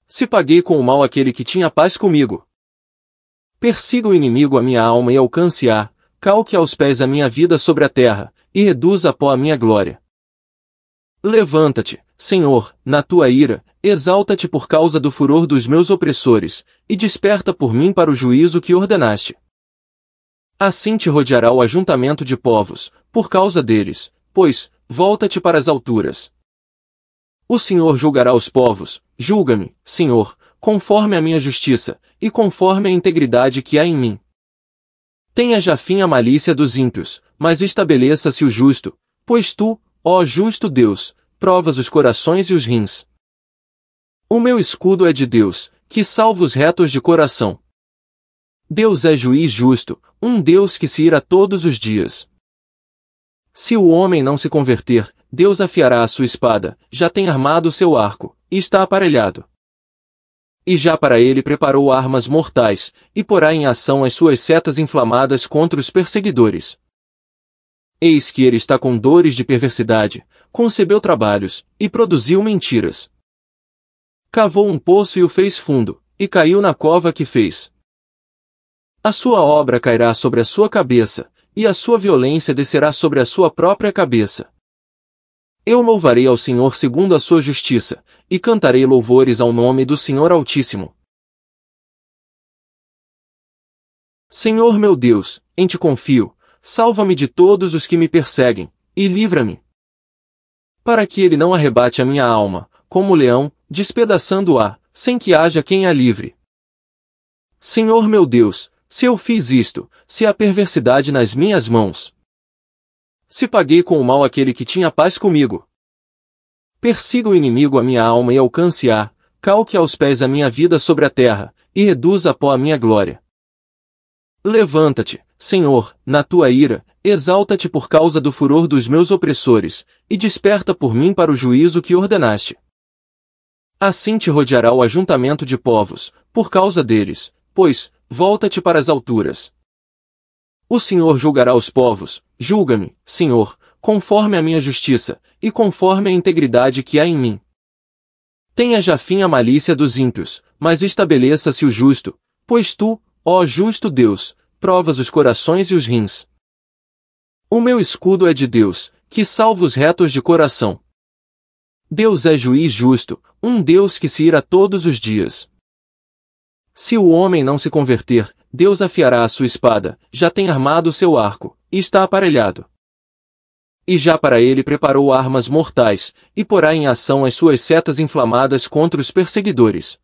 Se paguei com o mal aquele que tinha paz comigo. Persiga o inimigo a minha alma e alcance-a, calque aos pés a minha vida sobre a terra, e reduza a pó a minha glória. Levanta-te, Senhor, na tua ira, exalta-te por causa do furor dos meus opressores, e desperta por mim para o juízo que ordenaste. Assim te rodeará o ajuntamento de povos, por causa deles, pois, volta-te para as alturas. O Senhor julgará os povos, julga-me, Senhor, conforme a minha justiça, e conforme a integridade que há em mim. Tenha já fim a malícia dos ímpios, mas estabeleça-se o justo, pois tu, ó justo Deus, provas os corações e os rins. O meu escudo é de Deus, que salva os retos de coração. Deus é juiz justo, um Deus que se ira todos os dias. Se o homem não se converter, Deus afiará a sua espada, já tem armado o seu arco, e está aparelhado. E já para ele preparou armas mortais, e porá em ação as suas setas inflamadas contra os perseguidores. Eis que ele está com dores de perversidade, concebeu trabalhos, e produziu mentiras. Cavou um poço e o fez fundo, e caiu na cova que fez. A sua obra cairá sobre a sua cabeça, e a sua violência descerá sobre a sua própria cabeça. Eu louvarei ao Senhor segundo a sua justiça, e cantarei louvores ao nome do Senhor Altíssimo. Senhor meu Deus, em ti confio, salva-me de todos os que me perseguem, e livra-me. Para que ele não arrebate a minha alma, como o leão, despedaçando-a, sem que haja quem a livre. Senhor meu Deus, se eu fiz isto, se há perversidade nas minhas mãos. Se paguei com o mal aquele que tinha paz comigo. Persiga o inimigo a minha alma e alcance-a, calque aos pés a minha vida sobre a terra, e reduza a pó a minha glória. Levanta-te, Senhor, na tua ira, exalta-te por causa do furor dos meus opressores, e desperta por mim para o juízo que ordenaste. Assim te rodeará o ajuntamento de povos, por causa deles, pois, volta-te para as alturas. O Senhor julgará os povos, julga-me, Senhor, conforme a minha justiça, e conforme a integridade que há em mim. Tenha já fim a malícia dos ímpios, mas estabeleça-se o justo, pois tu, ó justo Deus, provas os corações e os rins. O meu escudo é de Deus, que salva os retos de coração. Deus é juiz justo, um Deus que se ira todos os dias. Se o homem não se converter, Deus afiará a sua espada, já tem armado o seu arco, e está aparelhado. E já para ele preparou armas mortais, e porá em ação as suas setas inflamadas contra os perseguidores.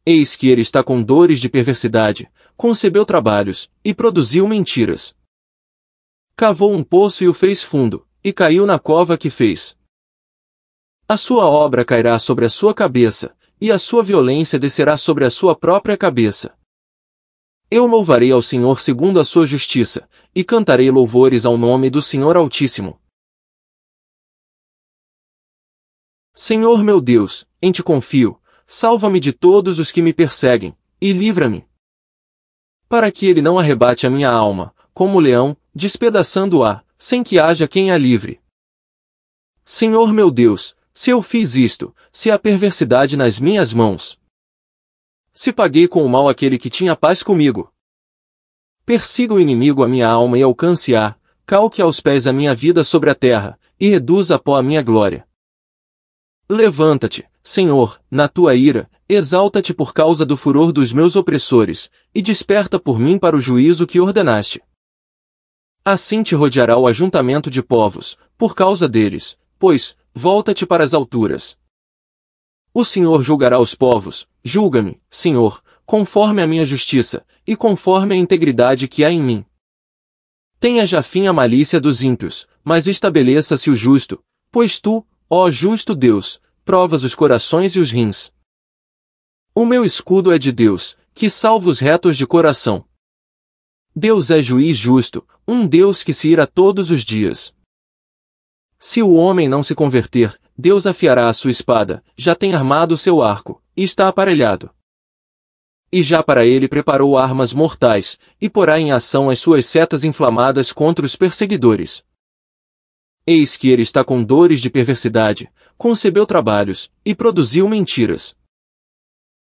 Eis que ele está com dores de perversidade, concebeu trabalhos, e produziu mentiras. Cavou um poço e o fez fundo, e caiu na cova que fez. A sua obra cairá sobre a sua cabeça, e a sua violência descerá sobre a sua própria cabeça. Eu louvarei ao Senhor segundo a sua justiça, e cantarei louvores ao nome do Senhor Altíssimo. Senhor meu Deus, em ti confio, salva-me de todos os que me perseguem, e livra-me. Para que ele não arrebate a minha alma, como o leão, despedaçando-a, sem que haja quem a livre. Senhor meu Deus, se eu fiz isto, se há perversidade nas minhas mãos. Se paguei com o mal aquele que tinha paz comigo. Persiga o inimigo a minha alma e alcance-a, calque aos pés a minha vida sobre a terra, e reduza a pó a minha glória. Levanta-te, Senhor, na tua ira, exalta-te por causa do furor dos meus opressores, e desperta por mim para o juízo que ordenaste. Assim te rodeará o ajuntamento de povos, por causa deles, pois, volta-te para as alturas. O Senhor julgará os povos, julga-me, Senhor, conforme a minha justiça, e conforme a integridade que há em mim. Tenha já fim a malícia dos ímpios, mas estabeleça-se o justo, pois tu, ó justo Deus, provas os corações e os rins. O meu escudo é de Deus, que salva os retos de coração. Deus é juiz justo, um Deus que se ira todos os dias. Se o homem não se converter, Deus afiará a sua espada, já tem armado o seu arco, e está aparelhado. E já para ele preparou armas mortais, e porá em ação as suas setas inflamadas contra os perseguidores. Eis que ele está com dores de perversidade, concebeu trabalhos, e produziu mentiras.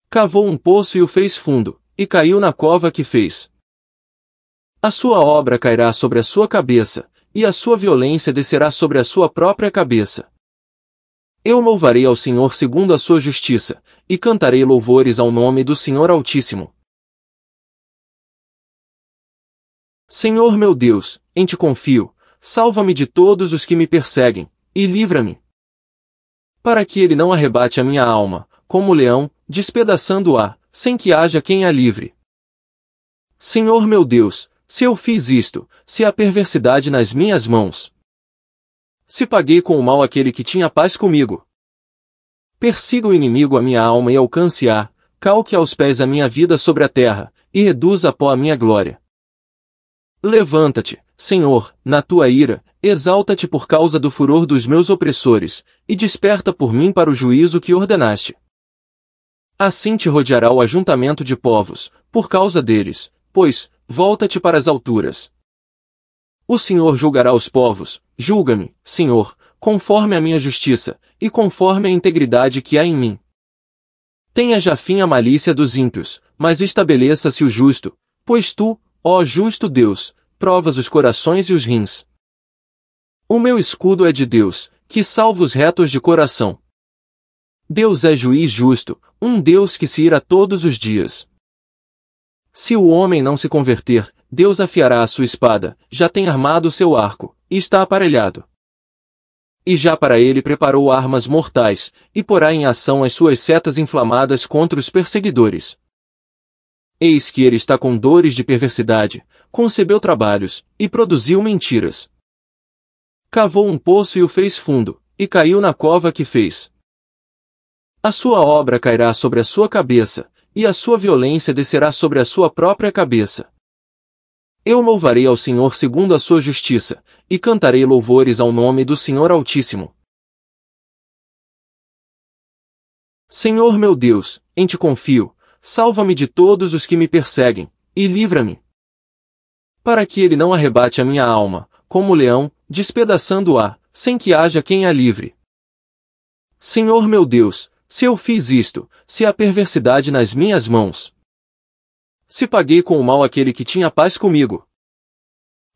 Cavou um poço e o fez fundo, e caiu na cova que fez. A sua obra cairá sobre a sua cabeça, e a sua violência descerá sobre a sua própria cabeça. Eu louvarei ao Senhor segundo a sua justiça, e cantarei louvores ao nome do Senhor Altíssimo. Senhor meu Deus, em ti confio, salva-me de todos os que me perseguem, e livra-me. Para que ele não arrebate a minha alma, como o leão, despedaçando-a, sem que haja quem a livre. Senhor meu Deus, se eu fiz isto, se há perversidade nas minhas mãos. Se paguei com o mal aquele que tinha paz comigo. Persiga o inimigo a minha alma e alcance-a, calque aos pés a minha vida sobre a terra, e reduza a pó a minha glória. Levanta-te, Senhor, na tua ira, exalta-te por causa do furor dos meus opressores, e desperta por mim para o juízo que ordenaste. Assim te rodeará o ajuntamento de povos, por causa deles, pois, volta-te para as alturas. O Senhor julgará os povos, julga-me, Senhor, conforme a minha justiça, e conforme a integridade que há em mim. Tenha já fim a malícia dos ímpios, mas estabeleça-se o justo, pois tu, ó justo Deus, provas os corações e os rins. O meu escudo é de Deus, que salva os retos de coração. Deus é juiz justo, um Deus que se ira todos os dias. Se o homem não se converter, Deus afiará a sua espada, já tem armado o seu arco, e está aparelhado. E já para ele preparou armas mortais, e porá em ação as suas setas inflamadas contra os perseguidores. Eis que ele está com dores de perversidade, concebeu trabalhos, e produziu mentiras. Cavou um poço e o fez fundo, e caiu na cova que fez. A sua obra cairá sobre a sua cabeça, e a sua violência descerá sobre a sua própria cabeça. Eu louvarei ao Senhor segundo a sua justiça, e cantarei louvores ao nome do Senhor Altíssimo. Senhor meu Deus, em ti confio, salva-me de todos os que me perseguem, e livra-me. Para que ele não arrebate a minha alma, como o leão, despedaçando-a, sem que haja quem a livre. Senhor meu Deus, se eu fiz isto, se há perversidade nas minhas mãos. Se paguei com o mal aquele que tinha paz comigo.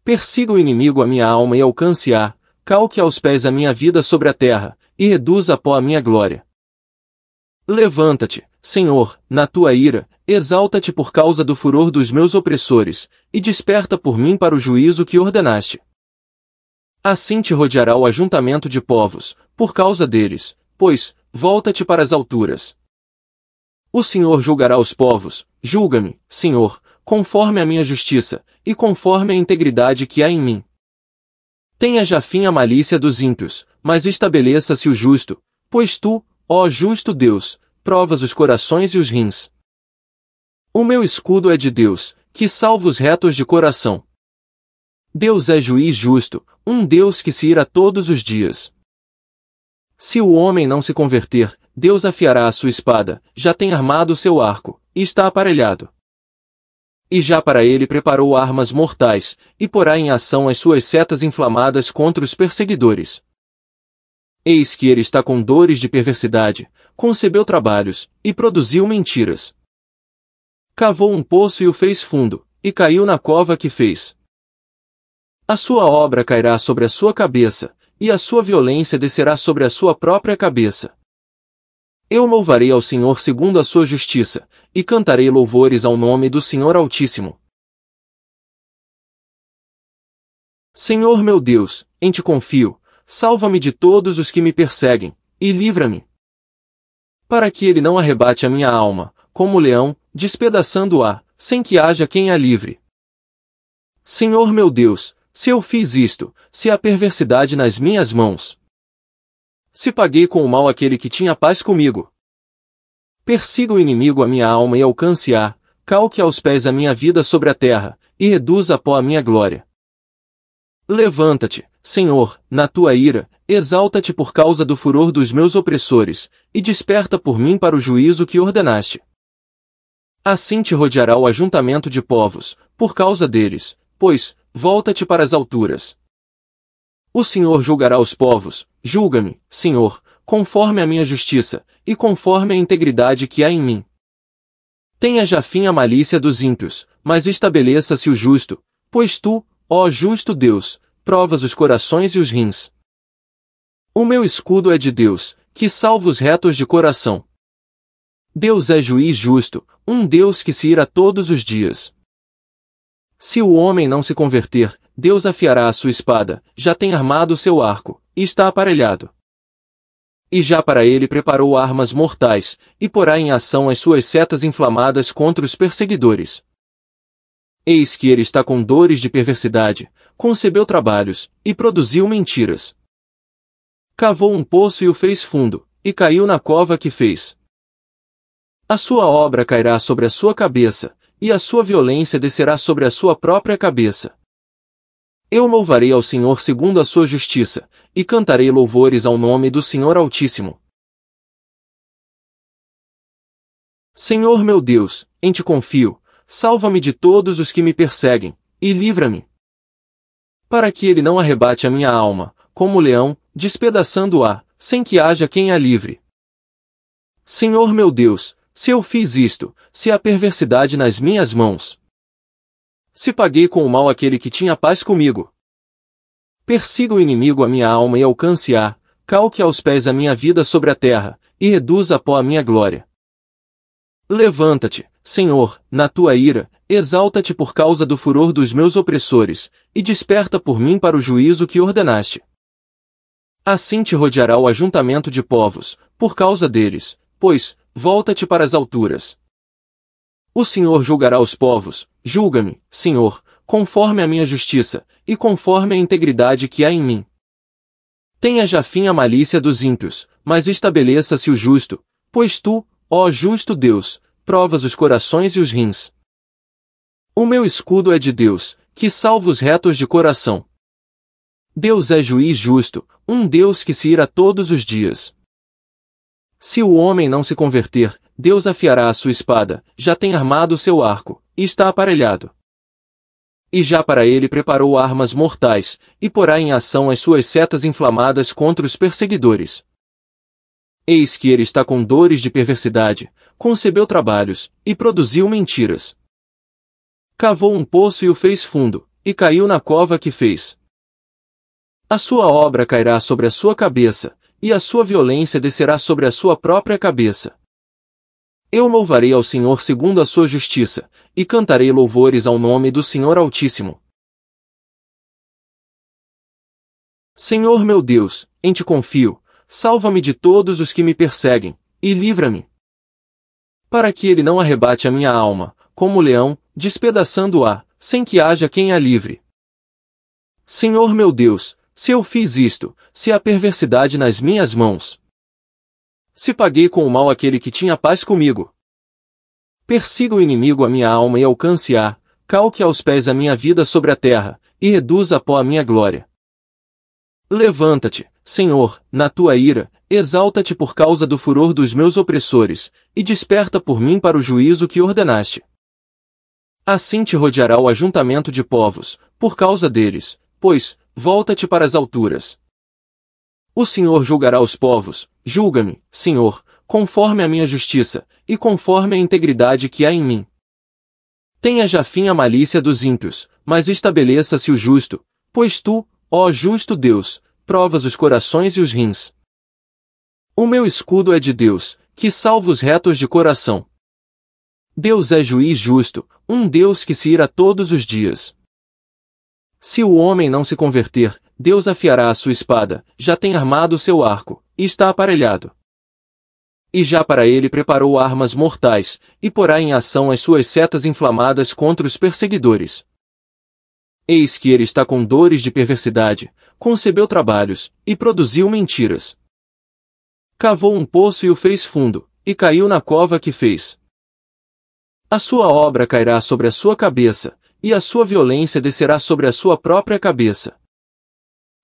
Persiga o inimigo a minha alma e alcance-a, calque aos pés a minha vida sobre a terra, e reduza a pó a minha glória. Levanta-te, Senhor, na tua ira, exalta-te por causa do furor dos meus opressores, e desperta por mim para o juízo que ordenaste. Assim te rodeará o ajuntamento de povos, por causa deles, pois, volta-te para as alturas. O Senhor julgará os povos, julga-me, Senhor, conforme a minha justiça, e conforme a integridade que há em mim. Tenha já fim a malícia dos ímpios, mas estabeleça-se o justo, pois tu, ó justo Deus, provas os corações e os rins. O meu escudo é de Deus, que salva os retos de coração. Deus é juiz justo, um Deus que se ira todos os dias. Se o homem não se converter, Deus afiará a sua espada, já tem armado o seu arco, e está aparelhado. E já para ele preparou armas mortais, e porá em ação as suas setas inflamadas contra os perseguidores. Eis que ele está com dores de perversidade, concebeu trabalhos, e produziu mentiras. Cavou um poço e o fez fundo, e caiu na cova que fez. A sua obra cairá sobre a sua cabeça, e a sua violência descerá sobre a sua própria cabeça. Eu louvarei ao Senhor segundo a sua justiça, e cantarei louvores ao nome do Senhor Altíssimo. Senhor meu Deus, em ti confio, salva-me de todos os que me perseguem, e livra-me. Para que ele não arrebate a minha alma, como leão, despedaçando-a, sem que haja quem a livre. Senhor meu Deus, se eu fiz isto, se há perversidade nas minhas mãos. Se paguei com o mal aquele que tinha paz comigo. Persiga o inimigo a minha alma e alcance-a, calque aos pés a minha vida sobre a terra, e reduza a pó a minha glória. Levanta-te, Senhor, na tua ira, exalta-te por causa do furor dos meus opressores, e desperta por mim para o juízo que ordenaste. Assim te rodeará o ajuntamento de povos, por causa deles, pois, volta-te para as alturas. O Senhor julgará os povos, julga-me, Senhor, conforme a minha justiça, e conforme a integridade que há em mim. Tenha já fim a malícia dos ímpios, mas estabeleça-se o justo, pois tu, ó justo Deus, provas os corações e os rins. O meu escudo é de Deus, que salva os retos de coração. Deus é juiz justo, um Deus que se ira todos os dias. Se o homem não se converter, Deus afiará a sua espada, já tem armado o seu arco, e está aparelhado. E já para ele preparou armas mortais, e porá em ação as suas setas inflamadas contra os perseguidores. Eis que ele está com dores de perversidade, concebeu trabalhos, e produziu mentiras. Cavou um poço e o fez fundo, e caiu na cova que fez. A sua obra cairá sobre a sua cabeça, e a sua violência descerá sobre a sua própria cabeça. Eu louvarei ao Senhor segundo a sua justiça, e cantarei louvores ao nome do Senhor Altíssimo. Senhor meu Deus, em ti confio, salva-me de todos os que me perseguem, e livra-me. Para que ele não arrebate a minha alma, como leão, despedaçando-a, sem que haja quem a livre. Senhor meu Deus, se eu fiz isto, se há perversidade nas minhas mãos. Se paguei com o mal aquele que tinha paz comigo. Persiga o inimigo a minha alma e alcance-a, calque aos pés a minha vida sobre a terra, e reduza a pó a minha glória. Levanta-te, Senhor, na tua ira, exalta-te por causa do furor dos meus opressores, e desperta por mim para o juízo que ordenaste. Assim te rodeará o ajuntamento de povos, por causa deles, pois, volta-te para as alturas. O Senhor julgará os povos, julga-me, Senhor, conforme a minha justiça, e conforme a integridade que há em mim. Tenha já fim a malícia dos ímpios, mas estabeleça-se o justo, pois tu, ó justo Deus, provas os corações e os rins. O meu escudo é de Deus, que salva os retos de coração. Deus é juiz justo, um Deus que se ira todos os dias. Se o homem não se converter, Deus afiará a sua espada, já tem armado o seu arco, e está aparelhado. E já para ele preparou armas mortais, e porá em ação as suas setas inflamadas contra os perseguidores. Eis que ele está com dores de perversidade, concebeu trabalhos, e produziu mentiras. Cavou um poço e o fez fundo, e caiu na cova que fez. A sua obra cairá sobre a sua cabeça, e a sua violência descerá sobre a sua própria cabeça. Eu louvarei ao Senhor segundo a sua justiça, e cantarei louvores ao nome do Senhor Altíssimo. Senhor meu Deus, em ti confio, salva-me de todos os que me perseguem, e livra-me. Para que ele não arrebate a minha alma, como leão, despedaçando-a, sem que haja quem a livre. Senhor meu Deus, se eu fiz isto, se há perversidade nas minhas mãos. Se paguei com o mal aquele que tinha paz comigo. Persiga o inimigo a minha alma e alcance-a, calque aos pés a minha vida sobre a terra, e reduza a pó a minha glória. Levanta-te, Senhor, na tua ira, exalta-te por causa do furor dos meus opressores, e desperta por mim para o juízo que ordenaste. Assim te rodeará o ajuntamento de povos, por causa deles, pois, volta-te para as alturas. O Senhor julgará os povos, julga-me, Senhor, conforme a minha justiça, e conforme a integridade que há em mim. Tenha já fim a malícia dos ímpios, mas estabeleça-se o justo, pois tu, ó justo Deus, provas os corações e os rins. O meu escudo é de Deus, que salva os retos de coração. Deus é juiz justo, um Deus que se ira todos os dias. Se o homem não se converter, Deus afiará a sua espada, já tem armado o seu arco, e está aparelhado. E já para ele preparou armas mortais, e porá em ação as suas setas inflamadas contra os perseguidores. Eis que ele está com dores de perversidade, concebeu trabalhos, e produziu mentiras. Cavou um poço e o fez fundo, e caiu na cova que fez. A sua obra cairá sobre a sua cabeça, e a sua violência descerá sobre a sua própria cabeça.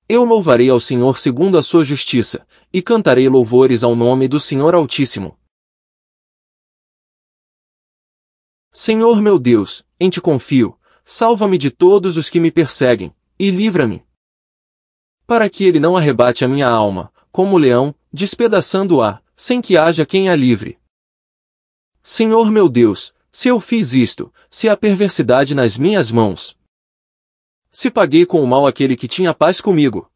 Eu louvarei ao Senhor segundo a sua justiça, e cantarei louvores ao nome do Senhor Altíssimo. Senhor meu Deus, em ti confio, salva-me de todos os que me perseguem, e livra-me. Para que ele não arrebate a minha alma, como o leão, despedaçando-a, sem que haja quem a livre. Senhor meu Deus, se eu fiz isto, se há perversidade nas minhas mãos. Se paguei com o mal aquele que tinha paz comigo.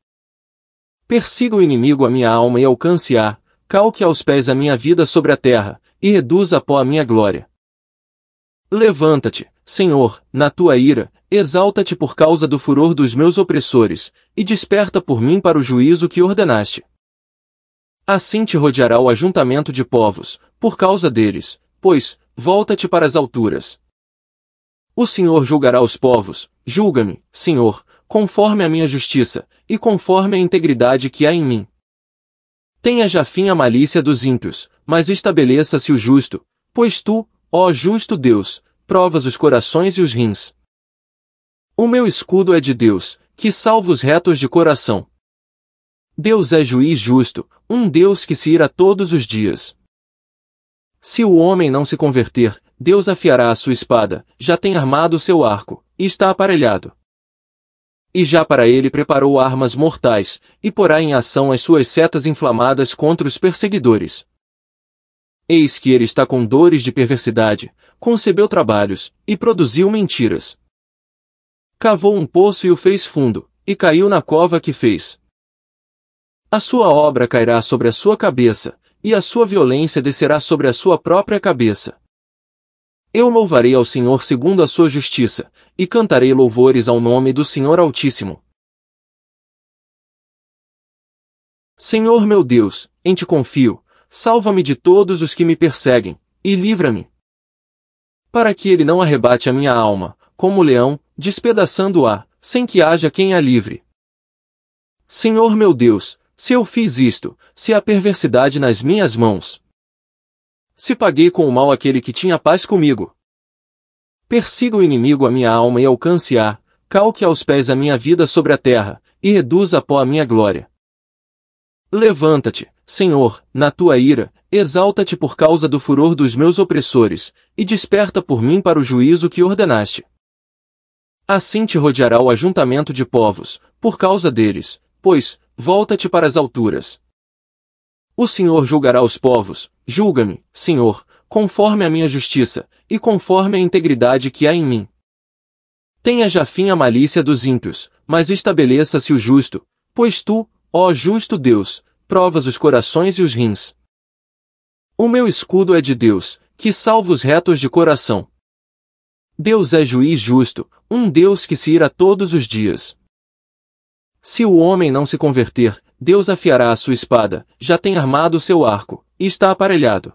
Persiga o inimigo a minha alma e alcance-a, calque aos pés a minha vida sobre a terra, e reduza a pó a minha glória. Levanta-te, Senhor, na tua ira, exalta-te por causa do furor dos meus opressores, e desperta por mim para o juízo que ordenaste. Assim te rodeará o ajuntamento de povos, por causa deles, pois, volta-te para as alturas. O Senhor julgará os povos, julga-me, Senhor, conforme a minha justiça, e conforme a integridade que há em mim. Tenha já fim a malícia dos ímpios, mas estabeleça-se o justo, pois tu, ó justo Deus, provas os corações e os rins. O meu escudo é de Deus, que salva os retos de coração. Deus é juiz justo, um Deus que se ira todos os dias. Se o homem não se converter, Deus afiará a sua espada, já tem armado o seu arco, e está aparelhado. E já para ele preparou armas mortais, e porá em ação as suas setas inflamadas contra os perseguidores. Eis que ele está com dores de perversidade, concebeu trabalhos, e produziu mentiras. Cavou um poço e o fez fundo, e caiu na cova que fez. A sua obra cairá sobre a sua cabeça, e a sua violência descerá sobre a sua própria cabeça. Eu louvarei ao Senhor segundo a sua justiça, e cantarei louvores ao nome do Senhor Altíssimo. Senhor meu Deus, em ti confio, salva-me de todos os que me perseguem, e livra-me. Para que ele não arrebate a minha alma, como o leão, despedaçando-a, sem que haja quem a livre. Senhor meu Deus, se eu fiz isto, se há perversidade nas minhas mãos. Se paguei com o mal aquele que tinha paz comigo. Persiga o inimigo a minha alma e alcance-a, calque aos pés a minha vida sobre a terra, e reduza a pó a minha glória. Levanta-te, Senhor, na tua ira, exalta-te por causa do furor dos meus opressores, e desperta por mim para o juízo que ordenaste. Assim te rodeará o ajuntamento de povos, por causa deles, pois, volta-te para as alturas. O Senhor julgará os povos, julga-me, Senhor, conforme a minha justiça, e conforme a integridade que há em mim. Tenha já fim a malícia dos ímpios, mas estabeleça-se o justo, pois tu, ó justo Deus, provas os corações e os rins. O meu escudo é de Deus, que salva os retos de coração. Deus é juiz justo, um Deus que se ira todos os dias. Se o homem não se converter, Deus afiará a sua espada, já tem armado o seu arco, e está aparelhado.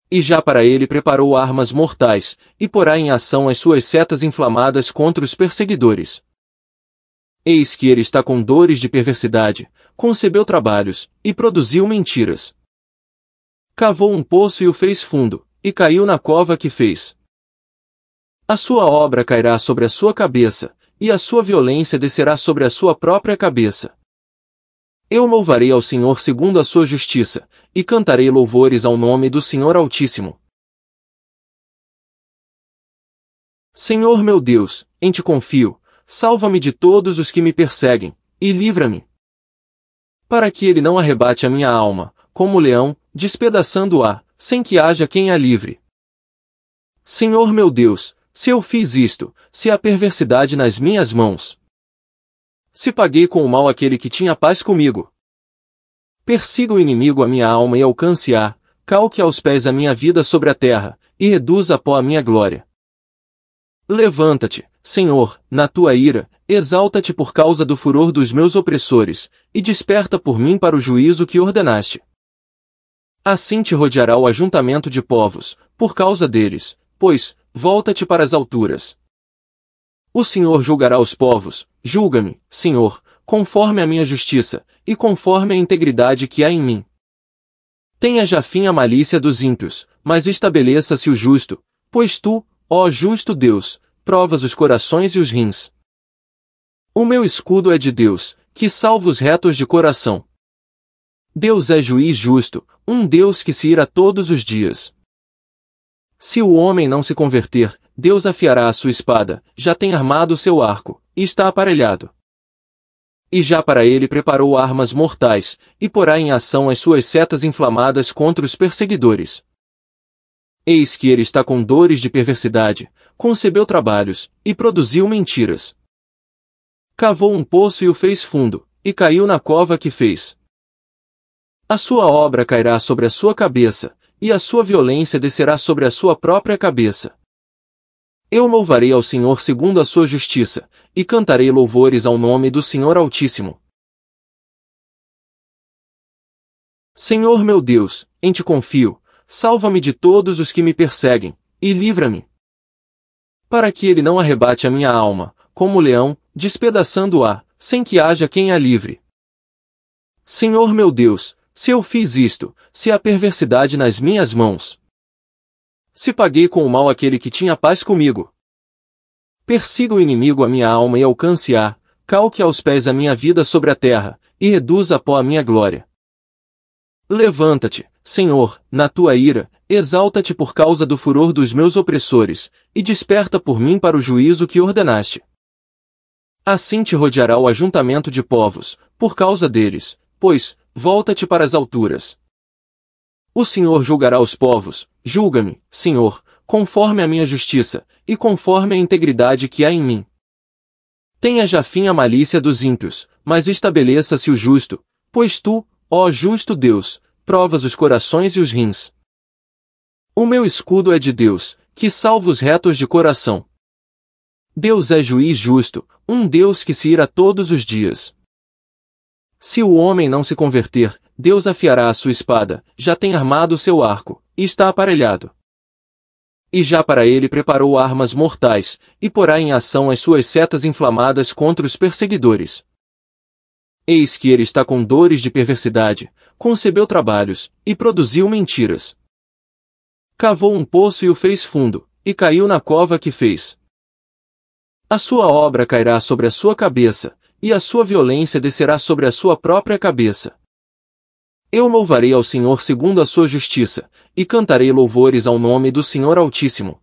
E já para ele preparou armas mortais, e porá em ação as suas setas inflamadas contra os perseguidores. Eis que ele está com dores de perversidade, concebeu trabalhos, e produziu mentiras. Cavou um poço e o fez fundo, e caiu na cova que fez. A sua obra cairá sobre a sua cabeça, e a sua violência descerá sobre a sua própria cabeça. Eu louvarei ao Senhor segundo a sua justiça, e cantarei louvores ao nome do Senhor Altíssimo. Senhor meu Deus, em ti confio, salva-me de todos os que me perseguem, e livra-me. Para que ele não arrebate a minha alma, como leão, despedaçando-a, sem que haja quem a livre. Senhor meu Deus, se eu fiz isto, se há perversidade nas minhas mãos. Se paguei com o mal aquele que tinha paz comigo. Persiga o inimigo a minha alma e alcance-a, calque aos pés a minha vida sobre a terra, e reduza a pó a minha glória. Levanta-te, Senhor, na tua ira, exalta-te por causa do furor dos meus opressores, e desperta por mim para o juízo que ordenaste. Assim te rodeará o ajuntamento de povos, por causa deles, pois, volta-te para as alturas. O Senhor julgará os povos, julga-me, Senhor, conforme a minha justiça, e conforme a integridade que há em mim. Tenha já fim a malícia dos ímpios, mas estabeleça-se o justo, pois tu, ó justo Deus, provas os corações e os rins. O meu escudo é de Deus, que salva os retos de coração. Deus é juiz justo, um Deus que se ira todos os dias. Se o homem não se converter, Deus afiará a sua espada, já tem armado o seu arco, e está aparelhado. E já para ele preparou armas mortais, e porá em ação as suas setas inflamadas contra os perseguidores. Eis que ele está com dores de perversidade, concebeu trabalhos, e produziu mentiras. Cavou um poço e o fez fundo, e caiu na cova que fez. A sua obra cairá sobre a sua cabeça, e a sua violência descerá sobre a sua própria cabeça. Eu louvarei ao Senhor segundo a sua justiça, e cantarei louvores ao nome do Senhor Altíssimo. Senhor meu Deus, em ti confio, salva-me de todos os que me perseguem, e livra-me. Para que ele não arrebate a minha alma, como leão, despedaçando-a, sem que haja quem a livre. Senhor meu Deus, se eu fiz isto, se há perversidade nas minhas mãos. Se paguei com o mal aquele que tinha paz comigo. Persiga o inimigo a minha alma e alcance-a, calque aos pés a minha vida sobre a terra, e reduza a pó a minha glória. Levanta-te, Senhor, na tua ira, exalta-te por causa do furor dos meus opressores, e desperta por mim para o juízo que ordenaste. Assim te rodeará o ajuntamento de povos, por causa deles, pois, volta-te para as alturas. O Senhor julgará os povos, julga-me, Senhor, conforme a minha justiça, e conforme a integridade que há em mim. Tenha já fim a malícia dos ímpios, mas estabeleça-se o justo, pois tu, ó justo Deus, provas os corações e os rins. O meu escudo é de Deus, que salva os retos de coração. Deus é juiz justo, um Deus que se ira todos os dias. Se o homem não se converter, Deus afiará a sua espada, já tem armado o seu arco, e está aparelhado. E já para ele preparou armas mortais, e porá em ação as suas setas inflamadas contra os perseguidores. Eis que ele está com dores de perversidade, concebeu trabalhos, e produziu mentiras. Cavou um poço e o fez fundo, e caiu na cova que fez. A sua obra cairá sobre a sua cabeça, e a sua violência descerá sobre a sua própria cabeça. Eu louvarei ao Senhor segundo a sua justiça, e cantarei louvores ao nome do Senhor Altíssimo.